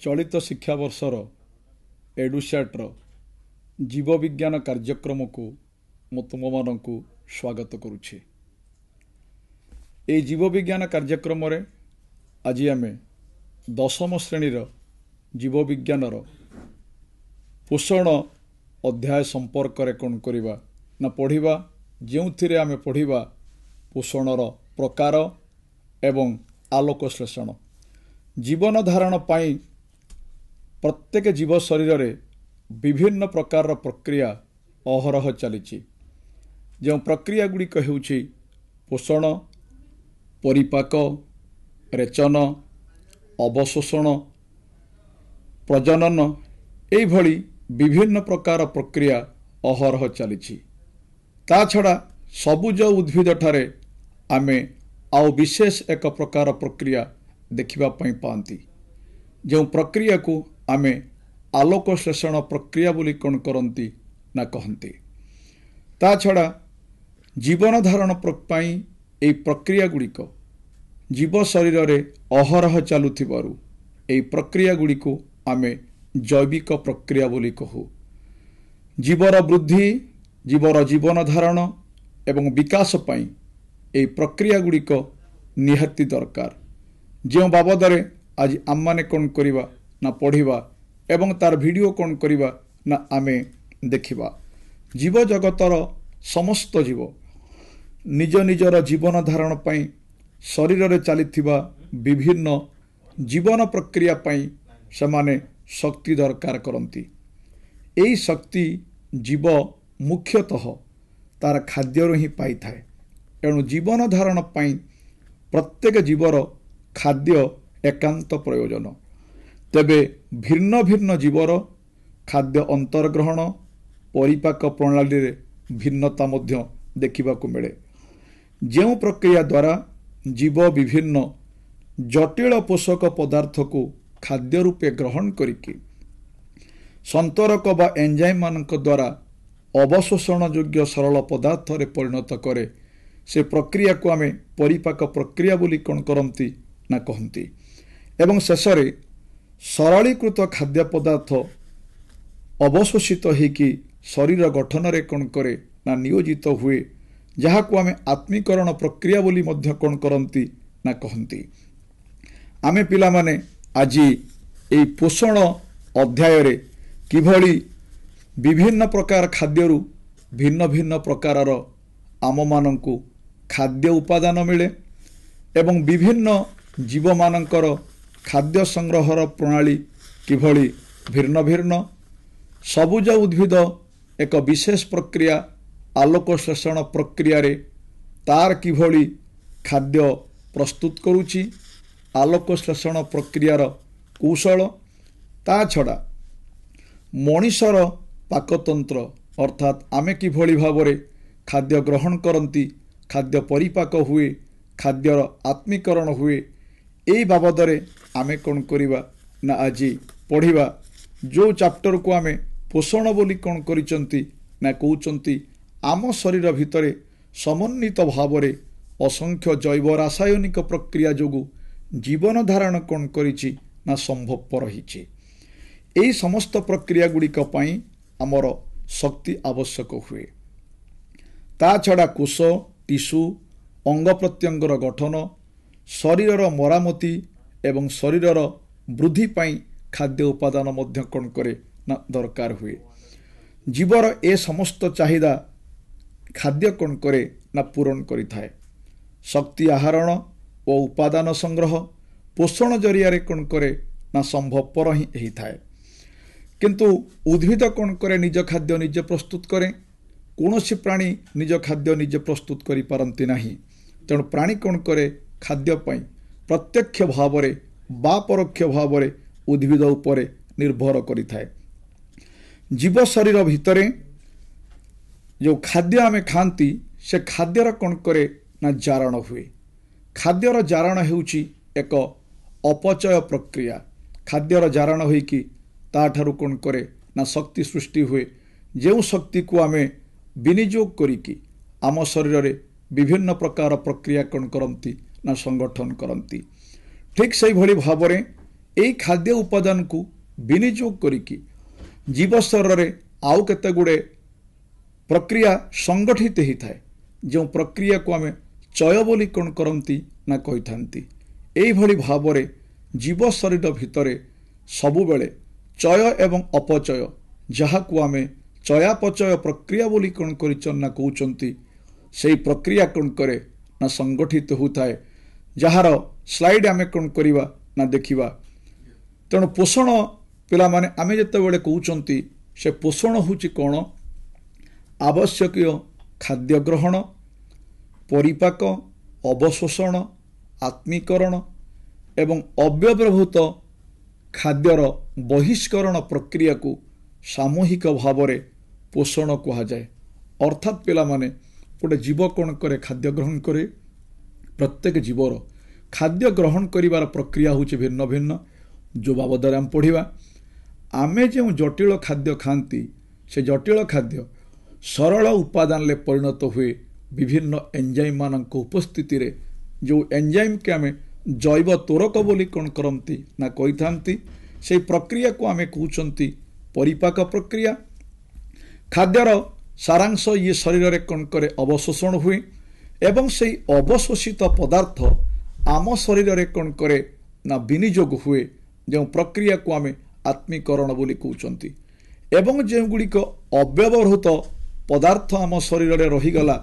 चलित शिक्षावर्षर एडुसैट्र जीवविज्ञान कार्यक्रम को मु तुम मान को स्वागत करुछि। ए जीवविज्ञान कार्यक्रम रे आज आम 10म श्रेणीर जीवविज्ञानर पोषण अध्याय संपर्क रे कौन करिबा ना पढ़िबा, जेउथिरे आमे पढ़िबा पोषणर प्रकार एवं आलोकश्लेषण। जीवन धारण पाई प्रत्येक जीव शरीर रे विभिन्न प्रकार प्रक्रिया अहरह चली। जो प्रक्रिया गुड़िक हेउछि पोषण, परिपाक, रेचन, अवशोषण, प्रजनन, एई भली विभिन्न प्रकार प्रक्रिया अहरह चली। ता छड़ा सबुज उद्भिद ठारे आमे आउ विशेष एक प्रकार प्रक्रिया देखिबा पई पांती। जो प्रक्रिया को आमे आलोकश्लेषण प्रक्रिया बोली कौन करती ना कहती। ता छड़ा जीवन धारण पाई एई प्रक्रिया गुड़िक जीव शरीर रे अहरह चलुथिबारु एई प्रक्रिया गुड़िको आमे जैविक प्रक्रिया बोली कहू। जीवर वृद्धि, जीवर जीवन धारण एवं विकास पाई एई प्रक्रिया गुड़िक निहाती दरकार। जो बाबदरे आज आम माने कौन करिबा ना पढ़िबा एवं तार वीडियो कौन करिबा ना आमे देखिबा। जीव जगतर समस्त जीव निज निजर जीवन धारण पाई शरीर रे चलिथिबा विभिन्न जीवन प्रक्रिया पाई समाने शक्ति दरकार करती। एई शक्ति जीव मुख्यतः तार खाद्य ही पाई थाए। एणु जीवन धारण पाई प्रत्येक जीवर खाद्य एकांत प्रयोजन। तेबे भिन्न भिन्न जीवर खाद्य अंतर्ग्रहण परिपाक प्रणाली रे भिन्नता मध्य देखिबाकु मिले। जो प्रक्रिया द्वारा जीव विभिन्न जटिल पोषक पदार्थ को खाद्य रूपे ग्रहण करिकी संतरक बा एंजाइम मानक द्वारा अवशोषण योग्य सरल पदार्थ रे परिणत करे, से प्रक्रिया को आमे परिपाक प्रक्रिया बोली कौन करती ना कहती। एवं शेषरे सरलीकृत खाद्य पदार्थ अवशोषित होइकी शरीर गठन रे कौन करे ना नियोजित हुए, जहाँ को आमे आत्मीकरण प्रक्रिया बोली मध्य कौन करती ना कहती। आमे पिला माने आजी एई पोषण अध्याय रे किभली विभिन्न प्रकार खाद्यरु भिन्न भिन्न प्रकारर आम मानंकु खाद्य उपादान मिले एवं विभिन्न जीव मानंकर खाद्य संग्रहर प्रणाली किभली भिन्न भिन्न, सबुज उद्भिद एक विशेष प्रक्रिया आलोकश्लेषण प्रक्रिया रे तार किभली खाद्य प्रस्तुत करुछि, आलोकश्लेषण प्रक्रियार कौशल, ता छड़ा मनीषर पाकतंत्र अर्थात आमे किभली भावरे खाद्य ग्रहण करती, खाद्य परिपाक हुए, खाद्यर आत्मीकरण हुए, एई बाबदरे आमे कौन करिबा ना आजी पढ़िबा। जो चैप्टर को आमे पोषण बोली कौन करिसंती ना कहउचंती आम शरीर भितरे समन्वित भावरे असंख्य जैव रासायनिक प्रक्रिया जोगु जीवन धारण कौन करिछि ना संभवपर रहिछि। एई समस्त प्रक्रिया गुड़िक पाई आमर शक्ति आवश्यक हुए। ता छड़ा कोष, टिश्यू, अंग प्रत्यंगर गठन, शरीरर मरामती एवं शरीरर वृद्धि पाई खाद्य उपादान मध्य कौन करे ना दरकार हुए। जीवर ए समस्त चाहिदा खाद्य कौन करे ना पूरण करि थाए। शक्ति आहरण और उपादान संग्रह पोषण जरिया कौन करे ना संभवपर ही एही थाए। किंतु उद्भिद कौन करे निज खाद्य निजे प्रस्तुत करे, कौनसी प्राणी निज खाद्य निजे प्रस्तुत करि पारंती नाही। तेणु प्राणी कौन करे खाद्य पाई प्रत्यक्ष भावरे बा परोक्ष भावरे उद्भिद उपरे निर्भर करि थाए। जीव शरीर भितरे जो खाद्य आमे खांती से खाद्यर कौन करे ना जारण हुए। खाद्यर जारण हेउची एक अपचय प्रक्रिया। खाद्यर जारण होइकी ताठारु कौन करे ना शक्ति सृष्टि हुए, जो शक्ति को आमे विनियोग करिकी आम शरीर रे विभिन्न प्रकार प्रक्रिया कौन करती ना संगठन करती। ठीक से भली भावरे एई खाद्य उपादान को विनियोग करिकी जीव स्तर रे आउ केते गुडे प्रक्रिया संगठित होता है जो प्रक्रिया को आम चय बोली कौन करती ना कही थांती एभली भाव में जीव शरीर भितर सबुबले चय एवं अपचय जहाँ को आम चयापचय प्रक्रिया बोली कौन करना कहते से प्रक्रिया कौन करे ना संगठित होता है जार स्लाइड आम कौन करवा ना देखा तेणु पोषण पिला माने आमे जेतेबेले कहउचंती से पोषण होची कौन आवश्यक खाद्य ग्रहण परिपाक अवशोषण आत्मीकरण एवं अव्यवहृत खाद्यर बहिष्करण प्रक्रिया को सामूहिक भाव में पोषण कहा जाए अर्थात पिला माने गोटे जीव कौन करे खाद्य ग्रहण करे प्रत्येक जीवर खाद्य ग्रहण करिवार प्रक्रिया होची भिन्न भिन्न जो बाबद आम पढ़ा आमे जो जटिल खाद्य खाती से जटिल खाद्य सरल उपादान ले परिणत हुए विभिन्न एंजाइम मानक उपस्थिति रे जो एंजाइम के आमे जैव तोरक बोली कौन करती ना कही थांती से प्रक्रिया को आमे कहउचंती परिपाक प्रक्रिया खाद्यर सारांश ये शरीर रे कौन करे अवशोषण हुए एवं से अवशोषित पदार्थ आम शरीर रे कौन करे ना विनियोग हुए जो प्रक्रिया को आमे आत्मीकरण बोली कहउचंती एवं जो गुड़िक अव्यवहृत पदार्थ आम शरीर रे रहीगला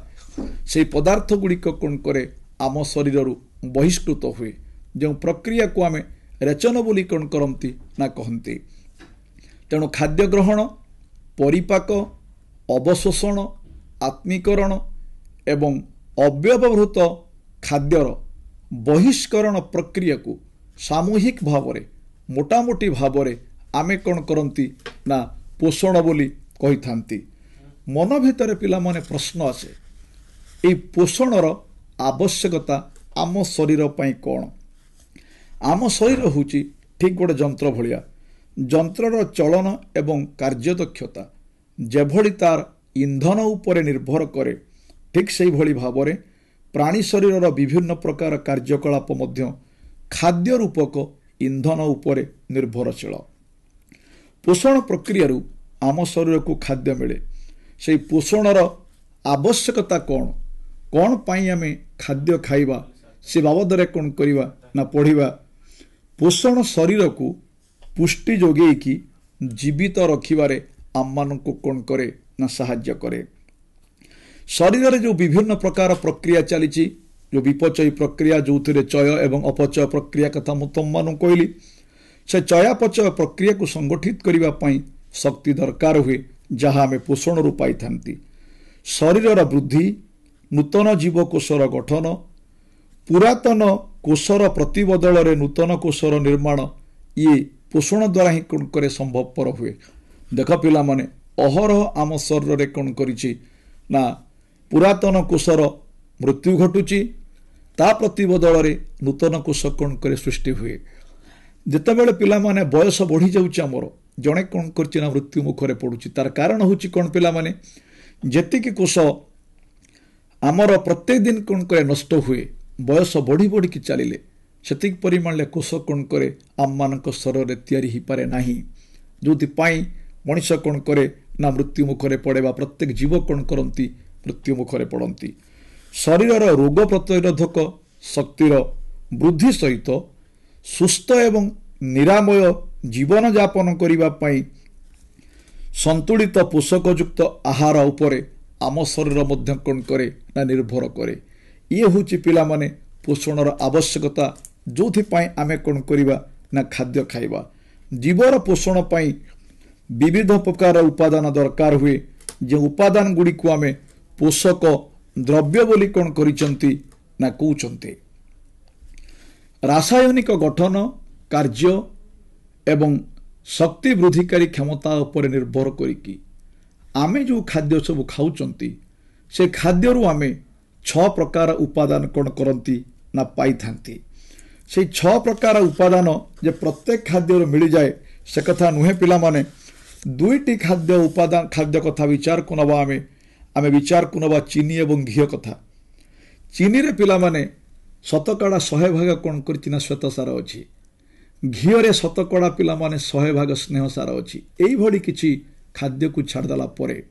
से पदार्थ गुड़िक कौन करे आम शरीर बहिष्कृत हुए जो प्रक्रिया को आमे रेचन बोली कौन करती ना कहती तेणु खाद्य ग्रहण परिपाक अवशोषण आत्मीकरण एवं अव्यवहृत खाद्यर बहिष्करण प्रक्रिया को सामूहिक भाव में मोटामोटी भाव में आमे कौन करती ना पोषण बोली कही थांती मन भितर पिला माने प्रश्न आसे ये पोषणर आवश्यकता आम शरीर पई कौन आम शरीर होची ठीक गोटे जंत्र भलिया जंत्रर चलन एवं कार्यदक्षता जेभली तार इंधन उपरे निर्भर करे ठीक से भली भाव में प्राणी शरीर विभिन्न प्रकार कार्यकलाप मध्य खाद्य रूपक इंधन उपरे निर्भरशील पोषण प्रक्रिया आम शरीर को खाद्य मिले से पोषणर आवश्यकता कौन कौन पाई आमे खाद्य खाइबा से बाबद रे कौन करिवा ना पढ़िबा पोषण शरीर को पुष्टि जोगे की जीवित रखिबारे आम मान को कौन करे ना सहाय्य करे शरीर रे जो विभिन्न प्रकार प्रक्रिया चली जो विपचय प्रक्रिया जो थे चय एवं अपचय प्रक्रिया कथा मु तुम मान कहली से चयापचय प्रक्रिया को संगठित करने पाई शक्ति दरकार हुए जहाँ आम पोषण रू पाई थांती शरीर वृद्धि नूतन जीवकोशर गठन पुरातन कोशर प्रतिबदल रे नूतन कोशर निर्माण ये पोषण द्वारा ही कौन करे संभवपर हुए देख पिला माने अहरह आम शरीर रे कौन करिछि ना पुरातन कोशर मृत्यु घटुची ता प्रतिबदल रे नूतन कोश कौन करे सृष्टि हुए जितेबाला पिला माने बयस बढ़ी जाउची आमर जड़े कौन करछि ना मृत्यु मुखरे पड़ुची तार कारण होची कौन पिला माने जेतिकी कोश आमर प्रत्येक दिन कौन करे नष्ट हुए बयस बढ़ी बढ़ी की चलिले सेतिक परिमाण कोश कौन करे आम मानक शरीर तैयारी ही पारे नाही जोथिपाई मनुष्य कौन करे ना मृत्यु मुखरे पड़ेबा प्रत्येक जीव कौन करती मृत्यु मुखरे पड़ती शरीर रोग प्रतिरोधक शक्तिर वृद्धि सहित सुस्थ एवं निरामय जीवन यापन करिबा पाई संतुलित पोषकयुक्त आहार उपरे आम शरीर मध्य कौन करे ना निर्भर करे ये होची पिला माने पोषणर आवश्यकता जोथिपाई आमे कौन करिबा ना खाद्य खाइबा जीवर पोषण पाई विविध प्रकार उपादान दरकार हुए जो उपादान गुड़ी को आमे पोषक द्रव्य बोली कौन करिसंती ना कहउचंती रासायनिक गठन कार्य एवं शक्ति वृद्धिकारी क्षमता उपर निर्भर करिकी आमे जो खाद्य सब खाउचंती से खाद्य रु आमे 6 प्रकार उपादान कौन करती ना पाई थांती से 6 प्रकार उपादान जे प्रत्येक खाद्य मिल जाए से कथा नुहे पिला माने दुईटी खाद्य उपादान खाद्य कथा विचार को नबा आमे विचार को नबा चीनी एवं घी कथा चीनी रे पिला माने शतकड़ा 100 भाग कौन करछि ना श्वेतसार अछि घीरे शतकड़ा पिला माने 100 भाग स्नेह सार अच्छी यही किसी खाद्य को छाड़देला परे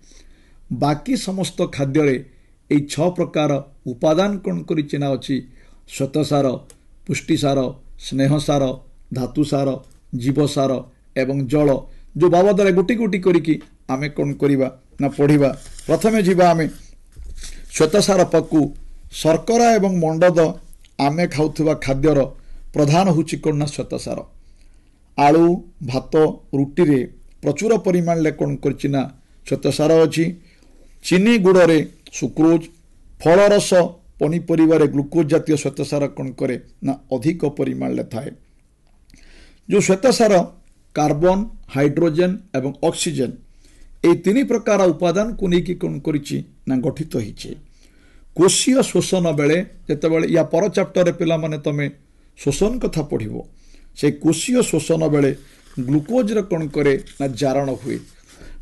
बाकी समस्त खाद्य ये 6 प्रकार उपादान कौन कर चिन्ह अच्छी श्वेतसार पुष्टिसार स्नेहसार धातुसार जीवसार एवं जल जो बाबद गोटी गोटी करिकी आमे कौन करिबा ना पढ़िबा। प्रथमे जीवा आमे श्वेतसार पक्कू शर्करा एवं मंडद आमे खाउथुबा खाद्यर प्रधान होची कौन ना श्वेतसार आलू भात रुटी रे प्रचुर परिमाण ले कौन करछि ना श्वेतसार अछि। चीनी गुड़ रे सुक्रोज फल रस पनीपरिवार ग्लुकोज जातीय श्वेतसार कौन करे ना अधिक परिमाण ले थाए। जो श्वेतसार कार्बन हाइड्रोजेन एवं ऑक्सीजन ये 3 प्रकार उपादान को लेकिन कौन करिछि ना गठित होइछे। कोशीय शोषण बेले जेते बेले या पर चैप्टर पिला माने तमे शोषण कथा पढ़िबो से कोशीय शोषण बेले ग्लुकोज रे कौन करे ना जारण हुए।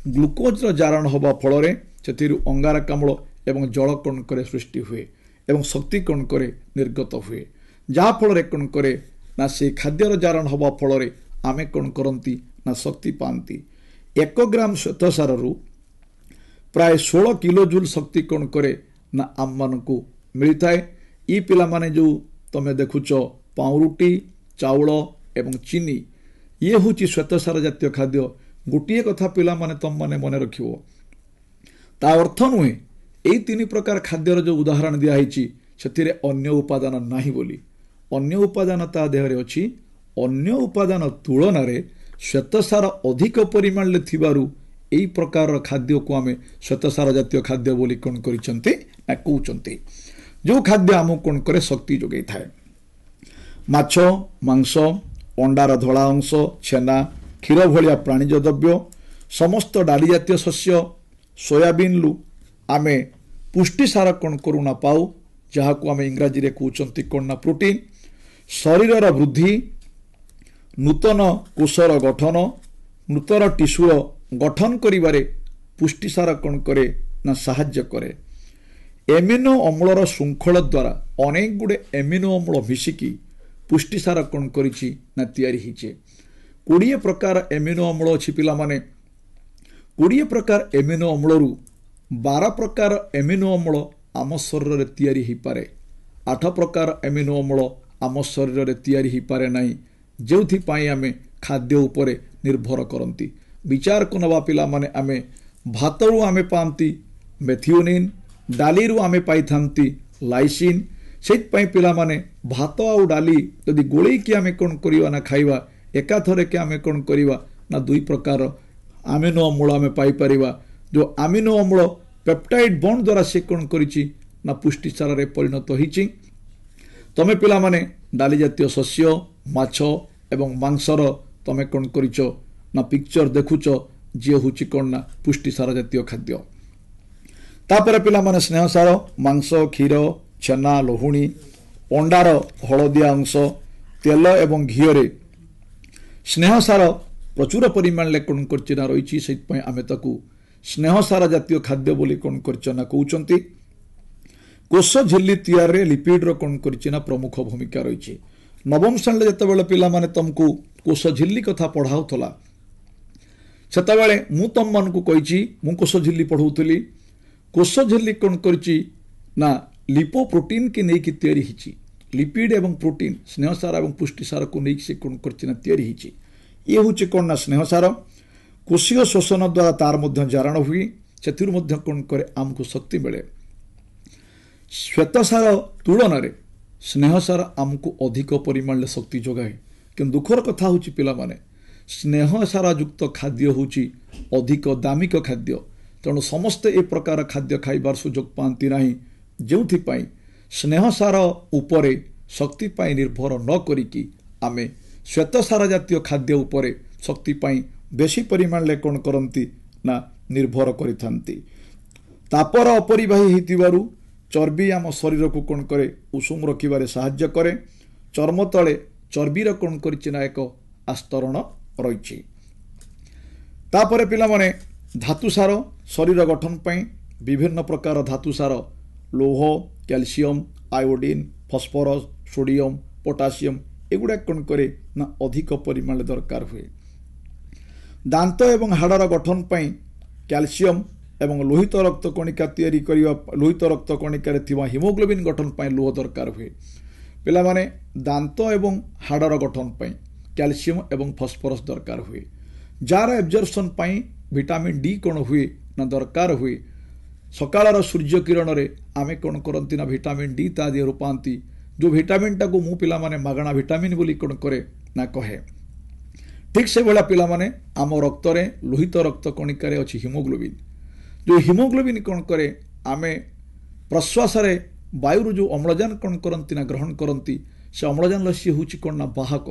ग्लुकोज रो जारण होबा फल रे सेथिरु अंगारकाम्ल एवं जल कौन करे सृष्टि हुए एवं शक्ति कौन करे निर्गत हुए जहा फल रे कौन करे ना से खाद्यर जारण होबा फल रे आमे कौन करंती ना शक्ति पांती। 1 ग्राम श्वेतसार रु प्राय 16 किलो जूल शक्ति कौन करे ना आम मान को मिलता है। ये पिला माने जो तमे देखुच पाउरुटी चाउल एवं चीनी ये हूँ श्वेतसार जातीय खाद्य। गोटे कथा पिला माने तम माने मन रखिबो ता अर्थ नुहे यही 3 प्रकार खाद्यर जो उदाहरण दिखाई से अन्य उपादान नाही बोली अन्य उपादान ता देहरे अछि। अन्य उपादान तुलन रे श्वेतसार अधिक परिमाण ले थिबारु एई प्रकार खाद्य को आमे श्वेतसार जातीय खाद्य बोली कोन करिसंते ना कहउचंते। जो खाद्य आमु कोन करे शक्ति जोगै थाए। माछ मांस अंडार धला अंश छेना क्षीर भलिया प्राणीज द्रव्य समस्त डाली जातीय शस्य सोयाबीन लु आमे पुष्टिसार कौन करूना पाऊ जहाँ को आमे इंग्राजी रे कहउचंती कौन ना प्रोटीन। शरीर वृद्धि नूतन कोषर गठन नूतन टिश्यूर गठन करिबारे पुष्टिसार कौन करे ना साहाय्य करे। एमिनो अम्लर श्रृंखल द्वारा अनेक गुड़े एमिनो अम्ल मिसिकी पुष्टिसार कौन करिछि ना तैयारी हिचे। 20 प्रकार एमिनो अम्ल अछि पिला माने 20 प्रकार एमिनो अम्लरु 12 प्रकार एमिनो अम्ल आम शरीर रे तैयारी ही पारे 8 प्रकार एमिनो अम्ल आम शरीर रे तैयारी ही पारे नाही जेउथि पाई आमे खाद्य उपरे निर्भर करंती। विचार को नवा पिला माने आमे भातरु आमे पांती मेथिओनिन डालीरु आमे पाई थांती लाइसिन सेत पाई पिला माने भात आउ डाली यदि गोळेई कि आमे कोन करिवा ना खाइबा एका थरे के आमे कोन करिवा ना 2 प्रकार अमीनो अम्ल आमे पाई परिवा। जो अमीनो अम्ल पेप्टाइड बॉन्ड द्वारा से कोन करिछि ना पुष्टिसार रे परिणत होइछि। तमे पिला माने डाली जातीय शस्य माछ एवं मांसर तमे कोन करिछ ना पिक्चर देखुच जे होछि कोन ना पुष्टिसार जातीय खाद्य। तापर पिला माने स्नेहसार मांस क्षीर छेना लोहुणी अंडार हलदिया अंश तेल एवं घीरे स्नेहसार प्रचुर परिमाण ले कोन करछि ना रहिछि सेत पय आमे ताकू स्नेहसार जातीय खाद्य बोली कोन करछ ना कहउचंती। कोष झिल्ली तैयार रे लिपिड रो कोन करछि ना प्रमुख भूमिका रहिछि। नवम श्रेणी जते बेले पिला माने तुमको कोष झिल्ली कथा पढ़ाउथला सेते बेले मु तम मन को कहिछि मु कोष झिल्ली पढ़ौतली। कोष झिल्ली कोन करछि ना लिपोप्रोटीन के नै कि तैयारी हिछि। लिपिड एवं प्रोटीन स्नेहसार एवं पुष्टिसार को नै से कोन करछि ना तैयारी हिछि। ये होछि कोन ना स्नेहसार कोशीय शोषण द्वारा तार मध्य जारण हुई सेथिरु मध्य कोन करे आमको शक्ति मिले। श्वेतसार तुलन रे स्नेहसार आमको अधिक परिमाण ले शक्ति जोगाए कि दुखर कथा होछि पिला माने स्नेहसार युक्त खाद्य होछि अधिक दामिक खाद्य तेणु समस्त ए प्रकार खाद्य खाइबार सुजोग पांती नाही जेउथि पाई स्नेहसार उपरे शक्ति पाई निर्भर न करिकी आमे श्वेतसार जातीय खाद्य उपरे शक्ति पाई बेसी परिमाण ले कोन करंती ना निर्भर करिथांती। तापर अपरिबाही हितिबारु चर्बी आम शरीर को कोन करे उषुम रखिबारे साहाय्य करे। चर्म तले चर्बीर कोन करिछि ना एक आस्तरण रहिछि। तापर पिला माने धातुसार शरीर गठन पई विभिन्न प्रकार धातुसार लौह calcium iodine phosphorus sodium potassium एगुड़ा कौन करे ना अधिक परिमाण दरकार हुए। दांत एवं हाड़र गठन पाई कैल्शियम एवं लोहित रक्त कणिका तैयारी करिवा लोहित रक्त कणिकार थिबा हिमोग्लोबिन गठन पाई लुह दरकार हुए। पिला माने दांत एवं हाड़र गठन पाई कैल्शियम एवं फॉस्फोरस दरकार हुए। जार एब्जर्प्शन पाई विटामिन डी कौन हुए ना दरकार हुए। सकाळर सूर्य किरण रे आमे कौन करती ना विटामिन डी ता देहरु पाती जो विटामिन टाको मु पिला माने मागणा विटामिन बोली कौन करे ना कहे। ठीक से भाया पिला माने आम रक्त रे लोहित रक्त कणिकार अच्छी हिमोग्लोबिन जो हिमोग्लोबिन कौन करे आमे प्रश्वास रे वायु जो अम्लजान कौन करती ना ग्रहण करती से अम्लजान सी हूँ कौन ना वाहक।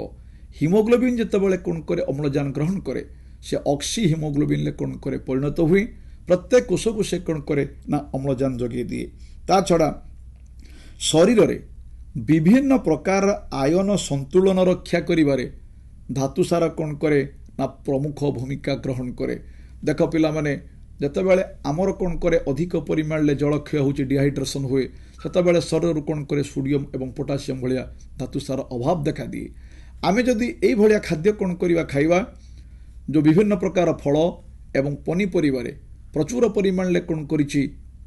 हिमोग्लोबिन जितेबाला कौन करे अम्लजान ग्रहण करे से ऑक्सी हिमोग्लोबिन कौन करे परिणत हुए। प्रत्येक कोष को से कौन करे ना अम्लजान जगे दिए। ता छड़ा शरीर रे विभिन्न प्रकार आयन संतुलन रक्षा करिबारे धातुसार कौन करे ना प्रमुख भूमिका ग्रहण करे। देख पिला माने जितेबाला आमर कौन करे अधिक परिमाण में जल क्षय होची डिहाइड्रेशन हुए सेतेबाला शरीर कौन करे सोडियम एवं पोटासियम भाया धातुसार अभाव देखा दिए। आमे जदि एई भलिया खाद्य कौन करिवा खाइबा जो विभिन्न प्रकार फल एवं पनीपरिबारे प्रचुर परिमाण में कौन करिछि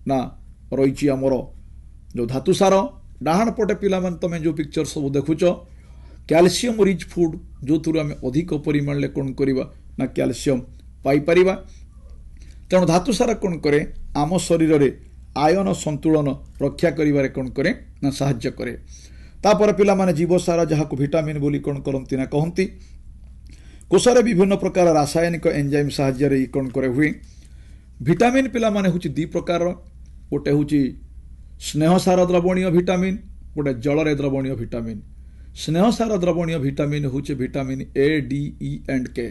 ना रही आमर जो धातुसार डाहाण पटे पिला माने तमे जो पिक्चर सब देखुच कैल्शियम रिच फूड जो थ्रु आम अधिक परिमाण में कौन करिवा ना कैल्शियम पाई परिबा। तेणु धातुसार कौन करे आम शरीर रे आयन संतुलन रक्षा करिबारे कौन करे ना साहाय्य करे। तापर पिला माने जीवसार जहाको विटामिन बोली कौन करती ना कहती कोषरे विभिन्न प्रकार रासायनिक एंजाइम साहाय्य रे कौन करे हुए। विटामिन पिला माने हुची दी प्रकार गोटे हुची स्नेहसार द्रवणीय विटामिन गोटे जलरे द्रवणीय विटामिन। स्नेहसार द्रवणीय विटामिन हुचे vitamin A D E and K.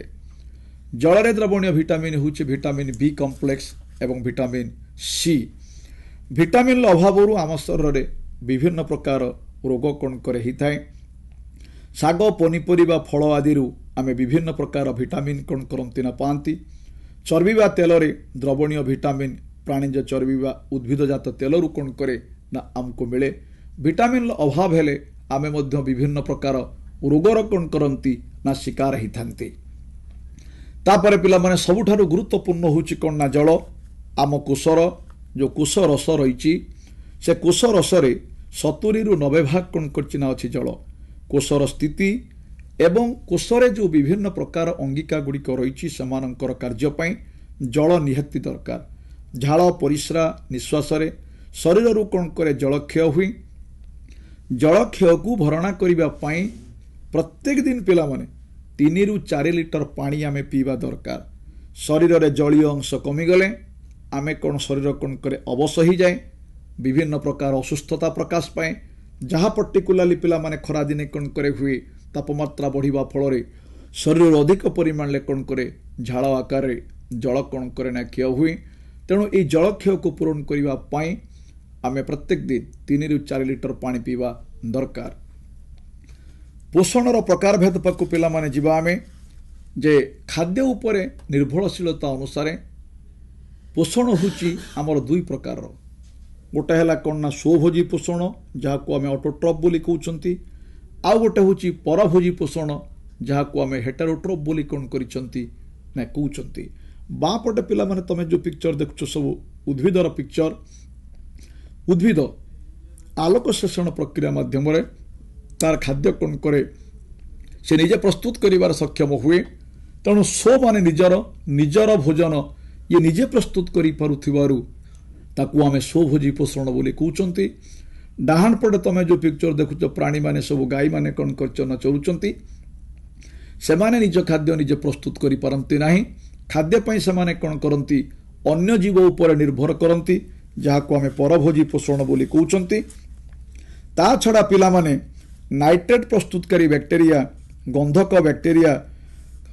जलरे द्रवणीय विटामिन हुचे विटामिन बी कॉम्प्लेक्स एवं विटामिन सी। विटामिन अभाव आम शरीर रे विभिन्न प्रकार रोग कौन करे ही थाए। शाग पनीपरिबा फल आदि आमे विभिन्न प्रकार विटामिन कौन करती ना पाती। चर्बी बा तेल रे द्रवणीय विटामिन प्राणीज चर्बी बा उद्भिदजात तेल कौन करे ना आमको मिले। विटामिन अभाव हेले आमे मध्य विभिन्न प्रकार रोगर कौन करती ना शिकार ही थांती। तापर पिला माने सबुठारु गुरुत्वपूर्ण होची कौन ना जल। आम कोषर जो कोष रस रही से कोष रस रे 70 रु 90 भाग कौन करछि ना अछि जल। कोषर स्थिति एवं कोषरे जो विभिन्न प्रकार अंगिका गुड़िक रही सेमानंकर कार्य पाई जल निहाती दरकार। झाड़ परिस्रा निश्वास रे शरीर कौन करे जल क्षय हुई। जल क्षय को भरणा करिबा पाई प्रत्येक दिन पिला माने 3 रु 4 लिटर पानी आमे पीवा दरकार। शरीर रे जलीय अंश कमिगले आमे कौन शरीर कौन करे अवश ही जाए विभिन्न प्रकार असुस्थता प्रकाश पाए जहाँ पर्टिकुलाली पिला माने खरा दिने कौन करे हुए तापमात्रा बढ़िबा फल रे शरीर अधिक परिमाण ले कौन करे झाड़ आकार रे जल कौन करे ना क्षय हुए। तेणु ये जल क्षय को पूरण करिबा पाई आमे प्रत्येक दिन 3 रु 4 लिटर पानी पीवा दरकार। पोषणर प्रकार भेद पाकु पिला माने जिबा आमे जे खाद्य उपरे निर्भरशीलता अनुसार पोषण होची आमर दुई प्रकार। गोटे है कौन ना स्वभोजी पोषण जहाँ को आम ऑटोट्रॉप बोली कहते आउ गोटे हूँ परभोजी पोषण जहाँ को आम हेटेरोट्रॉप बोली कौन करते बाँ पटे पिला माने तमे जो पिक्चर देखुच सब उद्भिदर पिक्चर। उद्भिद आलोक शोषण प्रक्रिया माध्यम तार खाद्य कौन करे से निजे प्रस्तुत करिवार सक्षम हुए। तेणु स्व माने निजर भोजन ये निजे प्रस्तुत करि पारुथिबारु ताकू आमे स्वभोजी पोषण बोली कहते। डाहाण पटे तमे जो पिक्चर देखुच प्राणी माने सब गाई माने कौन कर चलुचंती से माने निज खाद्य निजे प्रस्तुत करि पारंती नाही। खाद्य पई से माने कौन करंती अन्य जीव उपर निर्भर करंती जहाँ को आमे परभोजी पोषण बोली कहते। ता छड़ा पिला माने नाइट्रेट प्रस्तुतकारी बैक्टेरिया गंधक बैक्टेरिया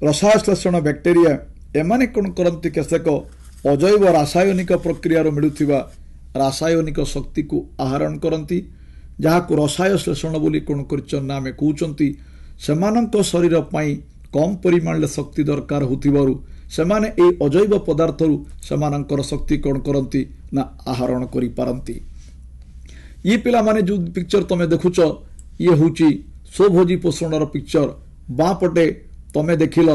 रसायश्लेषण बैक्टेरिया एमाने कौन करंती केसेक अजैव रासायनिक प्रक्रिया मिलुथिबा रासायनिक शक्ति को आहरण करती जहाँ को रसायश्लेषण बोली कौन करना आमे कहते। सेमानंक शरीर पाई कम परिमाण शक्ति दरकार होथिबारु सेमाने ए अजैव पदार्थरु सेमानंकर शक्ति कौन करती ना आहरण करि पारंती। ये पिला माने जो पिक्चर तमे देखुच ये हूची स्वभोजी पोषणर पिक्चर बाँ पटे तमे देखिल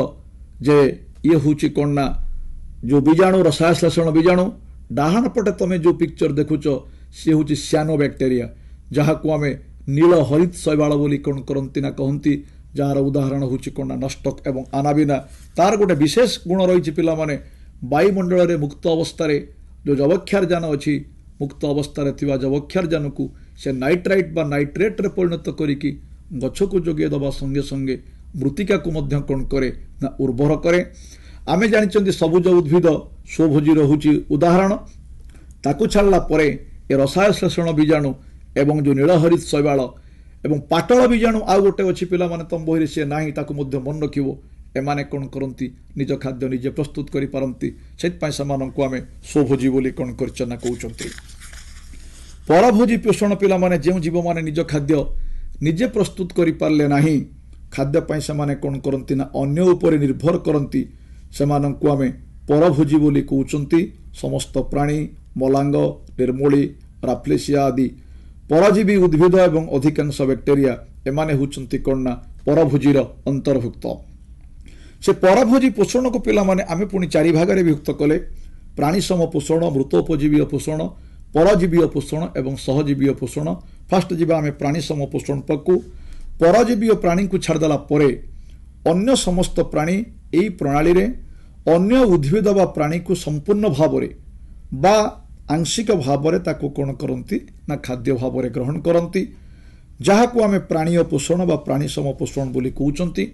जे ये हूँ कौन ना जो बीजाणु रसायश्लेषण बीजाणु डाहाण पटे तमे जो पिक्चर देखुच सी हूँ स्यानो बैक्टेरिया जहाँ को आम नील हरित शैवाल बोली कौन करती ना कहती जार उदाहरण हूँ कौन नष्टक एवं आनाबिना तार गोटे विशेष गुण रही पिला माने वायुमंडल में मुक्त अवस्था जो जवक्षार जान अच्छी मुक्त अवस्था जवक्षार जान को से नाइट्राइट बा नाइट्रेट रे परिणत करिकी गछ को जोगे दबा संगे संगे मृत्तिका को मध्य कौन करे ना उर्वर करे। आमे जानिचंदी सबुज उद्भिद स्वभोजी रहुची उदाहरण ताकू छाड़ला परे ए रसायश्लेषण बीजाणु एवं जो नीलहरित शैवाल एवं पाटल बीजाणु आउ गोटे अच्छी पिला माने तम बहिरे से नाही ताकू मध्य मन रखिबो एमाने कौन करती निज खाद्य निजे प्रस्तुत करि पारंती सेतपय समानंकु आमे स्वभोजी बोली कौन करचना कहउचंती। परभोजी पोषण पिला माने जेउ जीव माने निज खाद्य निजे प्रस्तुत करि पारले नाही खाद्य पय समाने कौन करती ना अन्य उपरे निर्भर करती सेमानंकु आमे परभोजी बोली कहउचंती। समस्त प्राणी मलांग निर्मूली राफ्लेसिया आदि परजीवी उद्भिद एवं अधिकांश बैक्टेरिया एमाने होचंती कौन ना परभोजीर अंतर्भुक्त। से परभोजी पोषण को पिला माने आमे पुणी चारि भागरे विभक्त कले प्राणी सम पोषण मृतोपजीवी पोषण परजीवी पोषण एवं सहजीवी पोषण। फास्ट जीवा आमे प्राणी सम पोषण पक्कू परजीवी प्राणी को छाड़देला परे अन्य समस्त प्राणी एई प्रणाली रे अन्य उद्भिद बा प्राणी को संपूर्ण भावरे बा आंशिक भावरे ताको कोन करंती ना खाद्य भावरे ग्रहण करंती जहा को आमे प्राणी पोषण बा प्राणी सम पोषण बोली कहउचंती।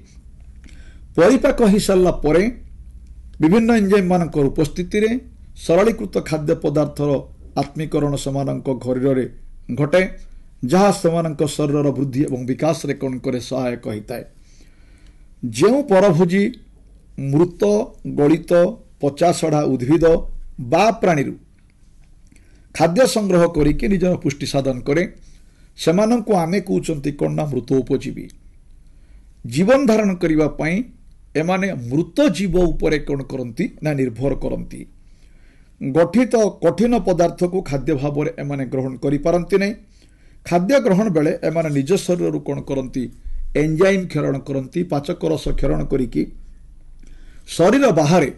परिपाक हो सारा परे विभिन्न एंजाइम मानकर उपस्थिति रे सरलीकृत खाद्य पदार्थर आत्मीकरण सेमानक शरीर में घटे जहाँ सेमानक शरीर वृद्धि एवं विकास रे कौन करे सहायक होता है। जो परभोजी मृत गलित पचासढ़ा उद्भिद बा प्राणी खाद्य संग्रह करिके निजर पुष्टि साधन करे सेमानंकु आमे कहउचंती कौन ना मृतोपजीवी। जीवन धारण करिवा पई एमाने मृत जीव उपरे कौन करती ना निर्भर करती गठित कठिन पदार्थ को खाद्य भाव में एमाने ग्रहण करि पारंती नहीं। खाद्य ग्रहण बेले एमाने निज शरीर कौन करती एंजाइम क्षरण करती पाचक रस क्षरण करिकी शरीर बाहर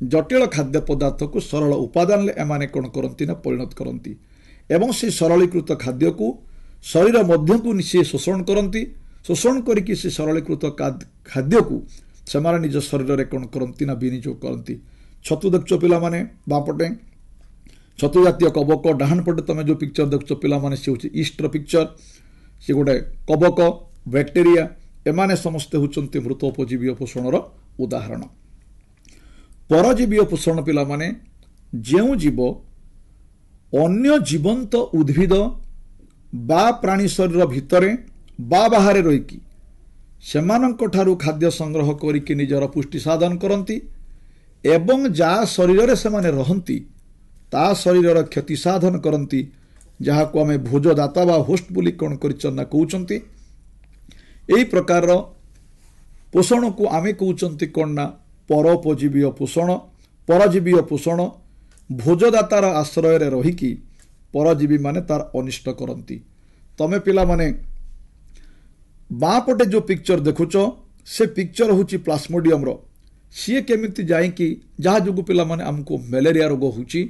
जटिल खाद्य पदार्थ को सरल उपादान ले एमाने कौन करती ना परिणत करती एवं से सरलीकृत खाद्य को शरीर मध्य को सी शोषण करती शोषण करिकी से सरलीकृत खाद्य को सेमाने निज शरीर में कौन करती ना विनियोग करती। छतु देखो पिला माने बापटे छतु जातीय कबक डाहाण पटे तुम जो पिक्चर देखो पिला माने से होची ईस्टर पिक्चर से गोटे कबक बैक्टेरिया एमाने समस्ते होचंती मृतोपजीवी पोषणर उदाहरण। परजीवी पोषण पिला माने जेउ जीव अन्य जीवंत उद्भिद बा प्राणी शरीर भितरे बा बाहरे रहीकी सेमानंक ठारू खाद्य संग्रह करिके निजर पुष्टि साधन करती एवं जा शरीर सेमाने रहंती ता शरीर क्षति साधन करती जहाँ को आमे भोजदाता बा होस्ट बोली कौन करना कहउचंती। एई प्रकार पोषण को आमे कहउचंती कौन ना परोपजीवी पोषण। परजीवी पोषण भोजदातार आश्रय रे रहीकी परजीवी माने तार अनिष्ट करती। तमे पिला माने बाँ पटे जो पिक्चर देखुच से पिक्चर हूँ प्लास्मोडियम रो सी केमिति जाइकी जहाँ जो पिला माने हमको मलेरिया रोग होची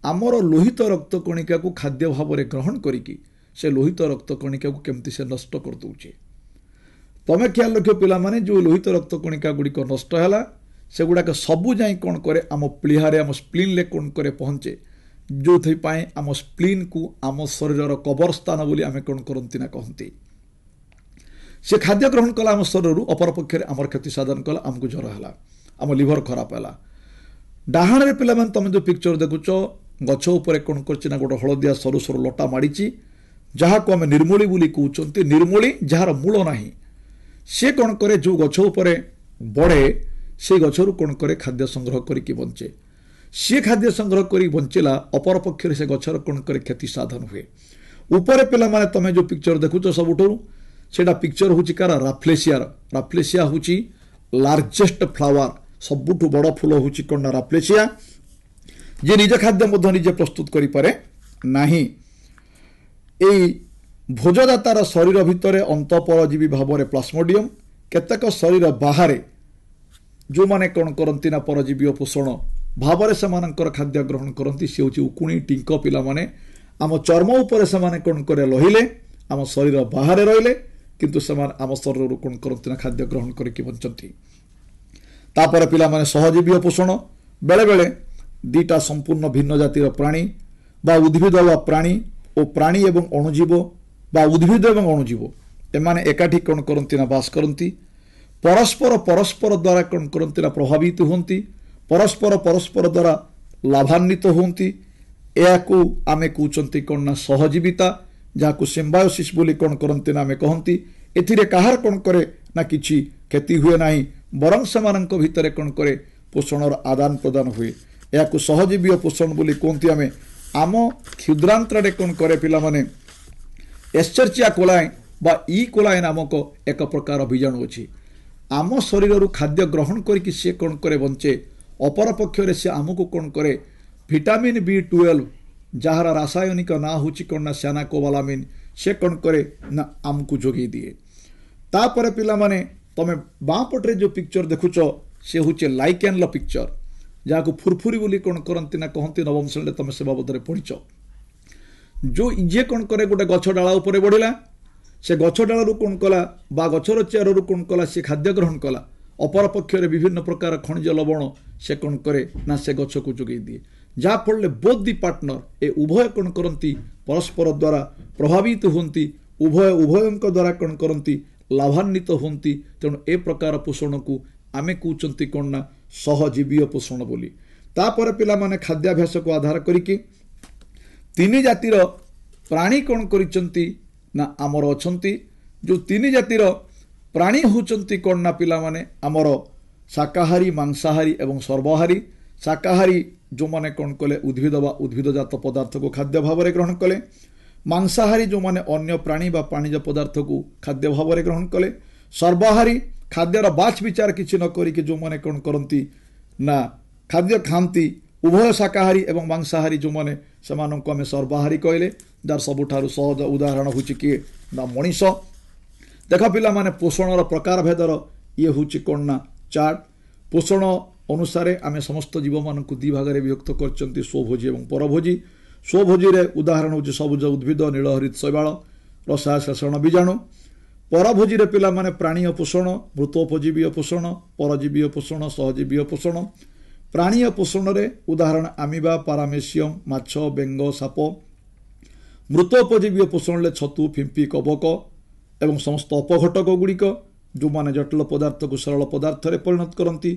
आमर लोहित रक्त कणिका को खाद्य भाव में ग्रहण करिकी से लोहित रक्त कणिका को केमती से नष्ट कर दउचे। तमे ख्याल रखियो पिला माने जो लोहित रक्त कणिका गुड़िक नष्ट है से गुड़ाक सबू जाई कौन करे आम प्लीहारे आम स्प्लीन ले कौन करे पहुँचे जो आम स्प्लीन को आम शरीर कबर स्थान बोली आम कौन करती ना कहती से खाद्य ग्रहण कला आम शरीर अपर पक्ष आमर क्षति साधन कला आमको ज्वर है आम लिभर खराब है। डाहाण रे पिला तुम जो पिक्चर देखुच गछ उपर कौन कर गोटे हलदिया सरू सरू लटा माड़ी जहाँ को आम निर्मूली बोली कहते निर्मूली जार मूल ना सी कौन करे जो गछ उपर बढ़े से गचरू कौन करे खाद्य संग्रह करके बंचे सी खाद्य संग्रह कर बंचला अपर पक्ष से गचर कौन करे क्षति साधन हुए। ऊपर पिला माने तमे जो पिक्चर देखुच सबुठू सेटा पिक्चर हूँ कार राफ्लेसिया हूँ लार्जेस्ट फ्लावर सबुठू बड़ फूल हूँ कौन राफ्लेसिया जे निज खाद्य निजे प्रस्तुत करें नहीं। भोजदातार शरीर भितर अंतःपरजीवी भाव में प्लाज्मोडियम केतेक शरीर बाहर जो माने कौन करती ना परजीवी पोषण भाव से खाद्य ग्रहण करती सी हूँ उकुणी टिंक पिला माने आम चर्म उपर से कौन करे रहिले आम शरीर बाहर रहिले किंतु से आम शरीर कौन करती ना खाद्य ग्रहण करके बंचती तापर पिला माने सहजीवी पोषण बेले बेले दीटा संपूर्ण भिन्न जातिर प्राणी बा उद्भिद बा प्राणी और प्राणी एवं अणुजीव बा उद्भिद एवं अणुजीव एमाने एकाठी कौन करती ना बास करती परस्पर परस्पर द्वारा कौन करती ना प्रभावित होती परस्पर परस्पर द्वारा लाभान्वित होती या आमे कहते कौन ना सहजीविता जहाँ सिम्बायोसिस बोली कौन करती ना आमे कहती एथिरे कहार कौन करे ना किछि क्षति हुए नाही बरं सेमानंक भितरे कौन करे पोषणर आदान प्रदान हुए या सहजीवी पोषण बोली कहती आमे आम क्षुद्रांतरे कौन करे पिला माने एस्चेरिचिया कोलाई बा ई कोलाई नामक एक प्रकार बीजाणु अच्छी आम शरीर खाद्य ग्रहण करके सी कौन करे बंचे अपर पक्षरे से आमको कौन करे विटामिन B12 जार रासायनिक ना हूँ कौन ना स्यानाकोबालामिन से कौन करे ना आमको जोगे दिए तापर पिला माने तमे बाँ पटे जो पिक्चर देखुच से हूँ लाइकेन पिक्चर जहाँ को फुरफुरी बोली कौन करती ना कहती नवम श्रेणी तुम से बाबद पढ़ीच जो जे कौन करे गोटे गछ डाला उपर बढ़ला से गछ डालू कौन कला बा गछर चेरु कौन कला से खाद्य ग्रहण कला अपर पक्षरे विभिन्न प्रकार खनिज लवण से कौन करे ना से गछ को जोगे दिए जहाँफल बोथ दि पार्टनर ए उभय कौन करती परस्पर द्वारा प्रभावित होती उभय उभयों द्वारा कौन करती लाभान्वित होती तेणु ए प्रकार पोषण को आमे कहते कौन ना सहजीवी पोषण बोली तापर पिला माने खाद्याभ्यास को आधार करिके तीन जातिर प्राणी कौन करिसंती ना आमर अछंती जो तीन जातिर प्राणी होचंती कौन ना पिला माने आमर शाकाहारी मांसाहारी एवं सर्वहारी शाकाहारी जो माने कौन कले उद्भिद बा उद्भिदजात पदार्थ को खाद्य भाव में ग्रहण कले मांसाहारी जो माने अन्य प्राणी बा प्राणीज पदार्थ को खाद्य भाव में ग्रहण कले सर्वहारी खाद्यर बाछ विचार किसी न करिके जो माने कौन करती ना खाद्य खाती उभय शाकाहारी एवं मांसाहारी जो माने सेमानंको आमे सर्वहारी कहले जार सबुठारु सहज उदाहरण होची किए ना मनीष देख पिला माने पोषणर प्रकार भेदर ये होची कौन ना चार्ट पोषण अनुसार आमे समस्त जीव मानक दी भाग में विभक्त करचंती स्वभोजी एवं परभोजी स्वभोजी रे उदाहरण होची सबुज उद्भिद नीलहरित शैवाल रसाय शेषण बीजाणु परभोजी रे पिला माने प्राणीय पोषण मृतोपजीवी पोषण परजीवी पोषण सहजीवी पोषण प्राणीय पोषण रे उदाहरण आमिबा पारामेसियम माछ बेंग साप मृतोपजीवी पोषण ले छतु फिंपी कबक एवं समस्त अपघटक गुड़िक जो माने जटिल पदार्थ को सरल पदार्थ रे परिणत करती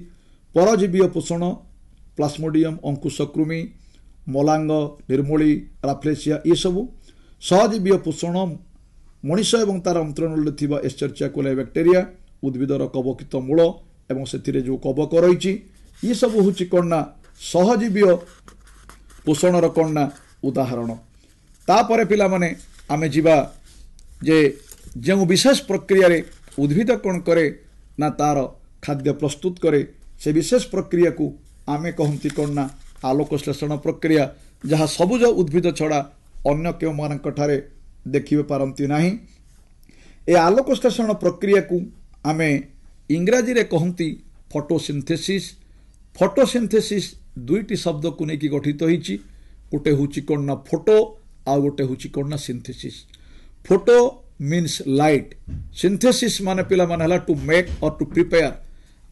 परजीवी पोषण प्लाज्मोडियम अंकुशकृमि मलांग निर्मूली राफ्लेसिया ये सबू सहजीवी पोषण मनीष एवं तार अंतरण थिबा एस्चेरिचिया कोलाई बैक्टेरिया उद्भिदर कवकित मूल एवं से जो कवक रही ये सब हूँ कौन ना सहजीवी पोषणर कौन ना उदाहरण तापर पिला माने आमे जीवा जे जो विशेष प्रक्रिया रे उद्भिद कौन करे ना तार खाद्य प्रस्तुत करे से विशेष प्रक्रिया को आमे कहती कौन ना आलोकश्लेषण प्रक्रिया जहाँ सबुज उद्भिद छड़ा अन्य केउ मानक ठारे देखिबे पारंती नाही ए आलोकश्लेषण प्रक्रिया को आमे इंग्राजी रे कहती फोटोसिंथेसिस फोटोसिंथेसिस दुईटी शब्द को लेकिन गठित होईची गोटे होची कौन ना फोटो आ गोटे होची कौन ना synthesis photo means light synthesis माने पिला माने हला टू मेक और टू प्रिपेयर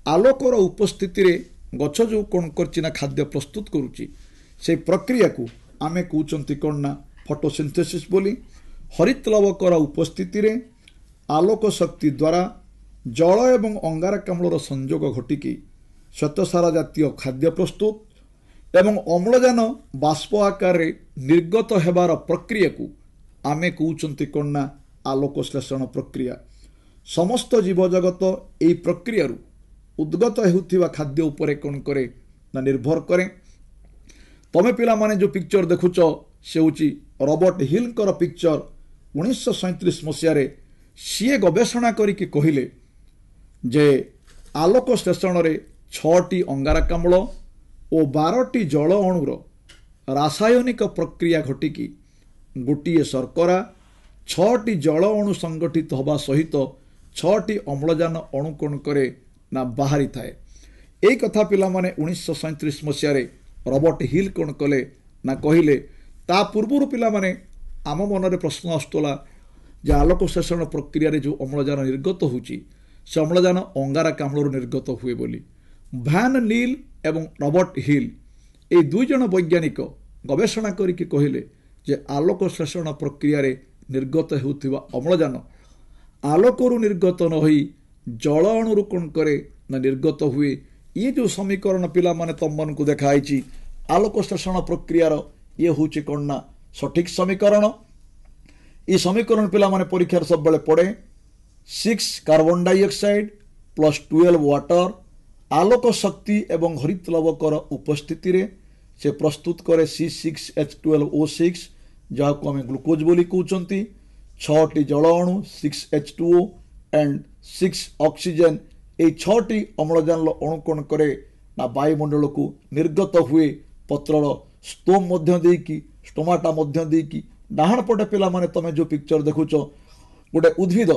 आलोकर उपस्थिति रे गछ जो कौन करची ना खाद्य प्रस्तुत करूची से प्रक्रिया को आमे कहउचंती कौन ना फोटोसिंथेसिस बोली हरित लवकर उपस्थिति रे आलोक शक्ति द्वारा जल एवं अंगारकाम्लर संयोग घटिकी श्वेतसार जातीय खाद्य प्रस्तुत एवं अम्लजान बाष्प आकार निर्गत हेबार प्रक्रिया को आमे कहउचंती कौन ना आलोकश्लेषण प्रक्रिया समस्त जीवजगत एई प्रक्रिया उद्गत हेउथिबा खाद्य उपरे कौन करे ना निर्भर करे तमे पिला माने जो पिक्चर देखुच से होची रॉबर्ट हिलकर पिक्चर 1937 मसीह रे सीए गवेषणा करिके कहिले जे आलोकश्लेषण रे 6टी अंगारकाम्ल और 12टी जल अणुर रासायनिक प्रक्रिया घटिकी गोटे शर्करा छटी जल अणु संगठित होगा सहित छटी अम्लजान अणु कौन करे ना बाहरी थाए। यही कथा पिला माने 1937 मसीह रॉबर्ट हिल कौन कले ना कहले ता पूर्व पिला माने आम मन प्रश्न आसुला जे आलोक संश्लेषण प्रक्रिया रे जो अम्लजान निर्गत होची से अम्लजान अंगारकाम्ल निर्गत हुए बोली भैन नील एवं रॉबर्ट हिल ए दुई जन वैज्ञानिक गवेषणा करके कहले जे आलोक संश्लेषण प्रक्रिया रे निर्गत होउथिबा अम्लजान आलोकरु निर्गत न होई जल अणुरु कौन करे ना निर्गत हुए। ये जो समीकरण पिला माने तम मन को देखाई आलोक संश्लेषण प्रक्रियार ये हूँ कौन ना सठिक समीकरण। ये समीकरण पिला माने परीक्षार सब बेले पड़े 6 कार्बन डाइऑक्साइड प्लस 12 वाटर आलोक शक्ति एवं हरित लवकर उपस्थिति रे से प्रस्तुत करे C6H12O6 जहाँ को आम ग्लूकोज बोली कहते 6टी जल अणु 6H2O एंड 6 ऑक्सीजन ये 6टी अम्लजान अणु कौन करे ना वायुमंडल को निर्गत हुए पत्रर स्टोम मध्य देकी स्टोमाटा मध्य देकी डाहाण पटे पिला माने तमे जो पिक्चर देखुच गोटे उद्भिद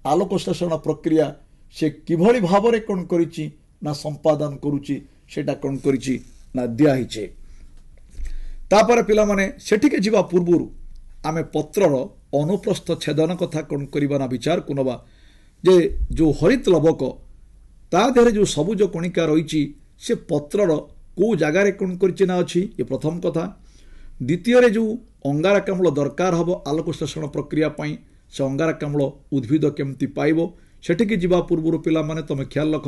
आलोक संश्लेषण प्रक्रिया से किभली भावरे कौन करिछि ना संपादन करुछि सेटा कौन करिछि ना दिया हिचे। तापर पिला माने सेठिके जीवा पूर्वरु आमे पत्रर अनुप्रस्थ छेदन कथा कौन करिबा ना विचार कुनबा जे जो हरित लवक ता देहरे जो सबुज कणिका रहिछि से पत्रर को जगार कौन करिछि ना अछि ये प्रथम कथा। द्वितीय रे जो अंगारकाम्ल दरकार हबो आलोक संश्लेषण प्रक्रिया पई से अंगारकाम्ल उद्भिद केमती पाइबो सेठिके जीवा पूर्वरु पिला माने तमे ख्याल रख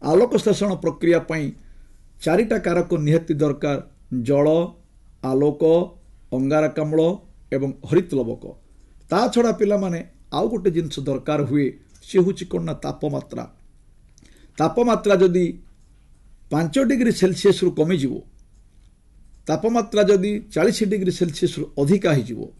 आलोक संश्लेषण प्रक्रिया पई चारिटा कारक निहाती दरकार जल आलोक अंगारकाम्ल एवं हरित लवक। ता छड़ा पिला माने आउ गोटे जिनस दरकार हुए से होछि कोन ना तापमात्रा। तापमात्रा जदि 5 डिग्री सेल्सियस रु कमी जीवो तापमात्रा जदि 40 डिग्री सेल्सियस रु अधिका ही जीवो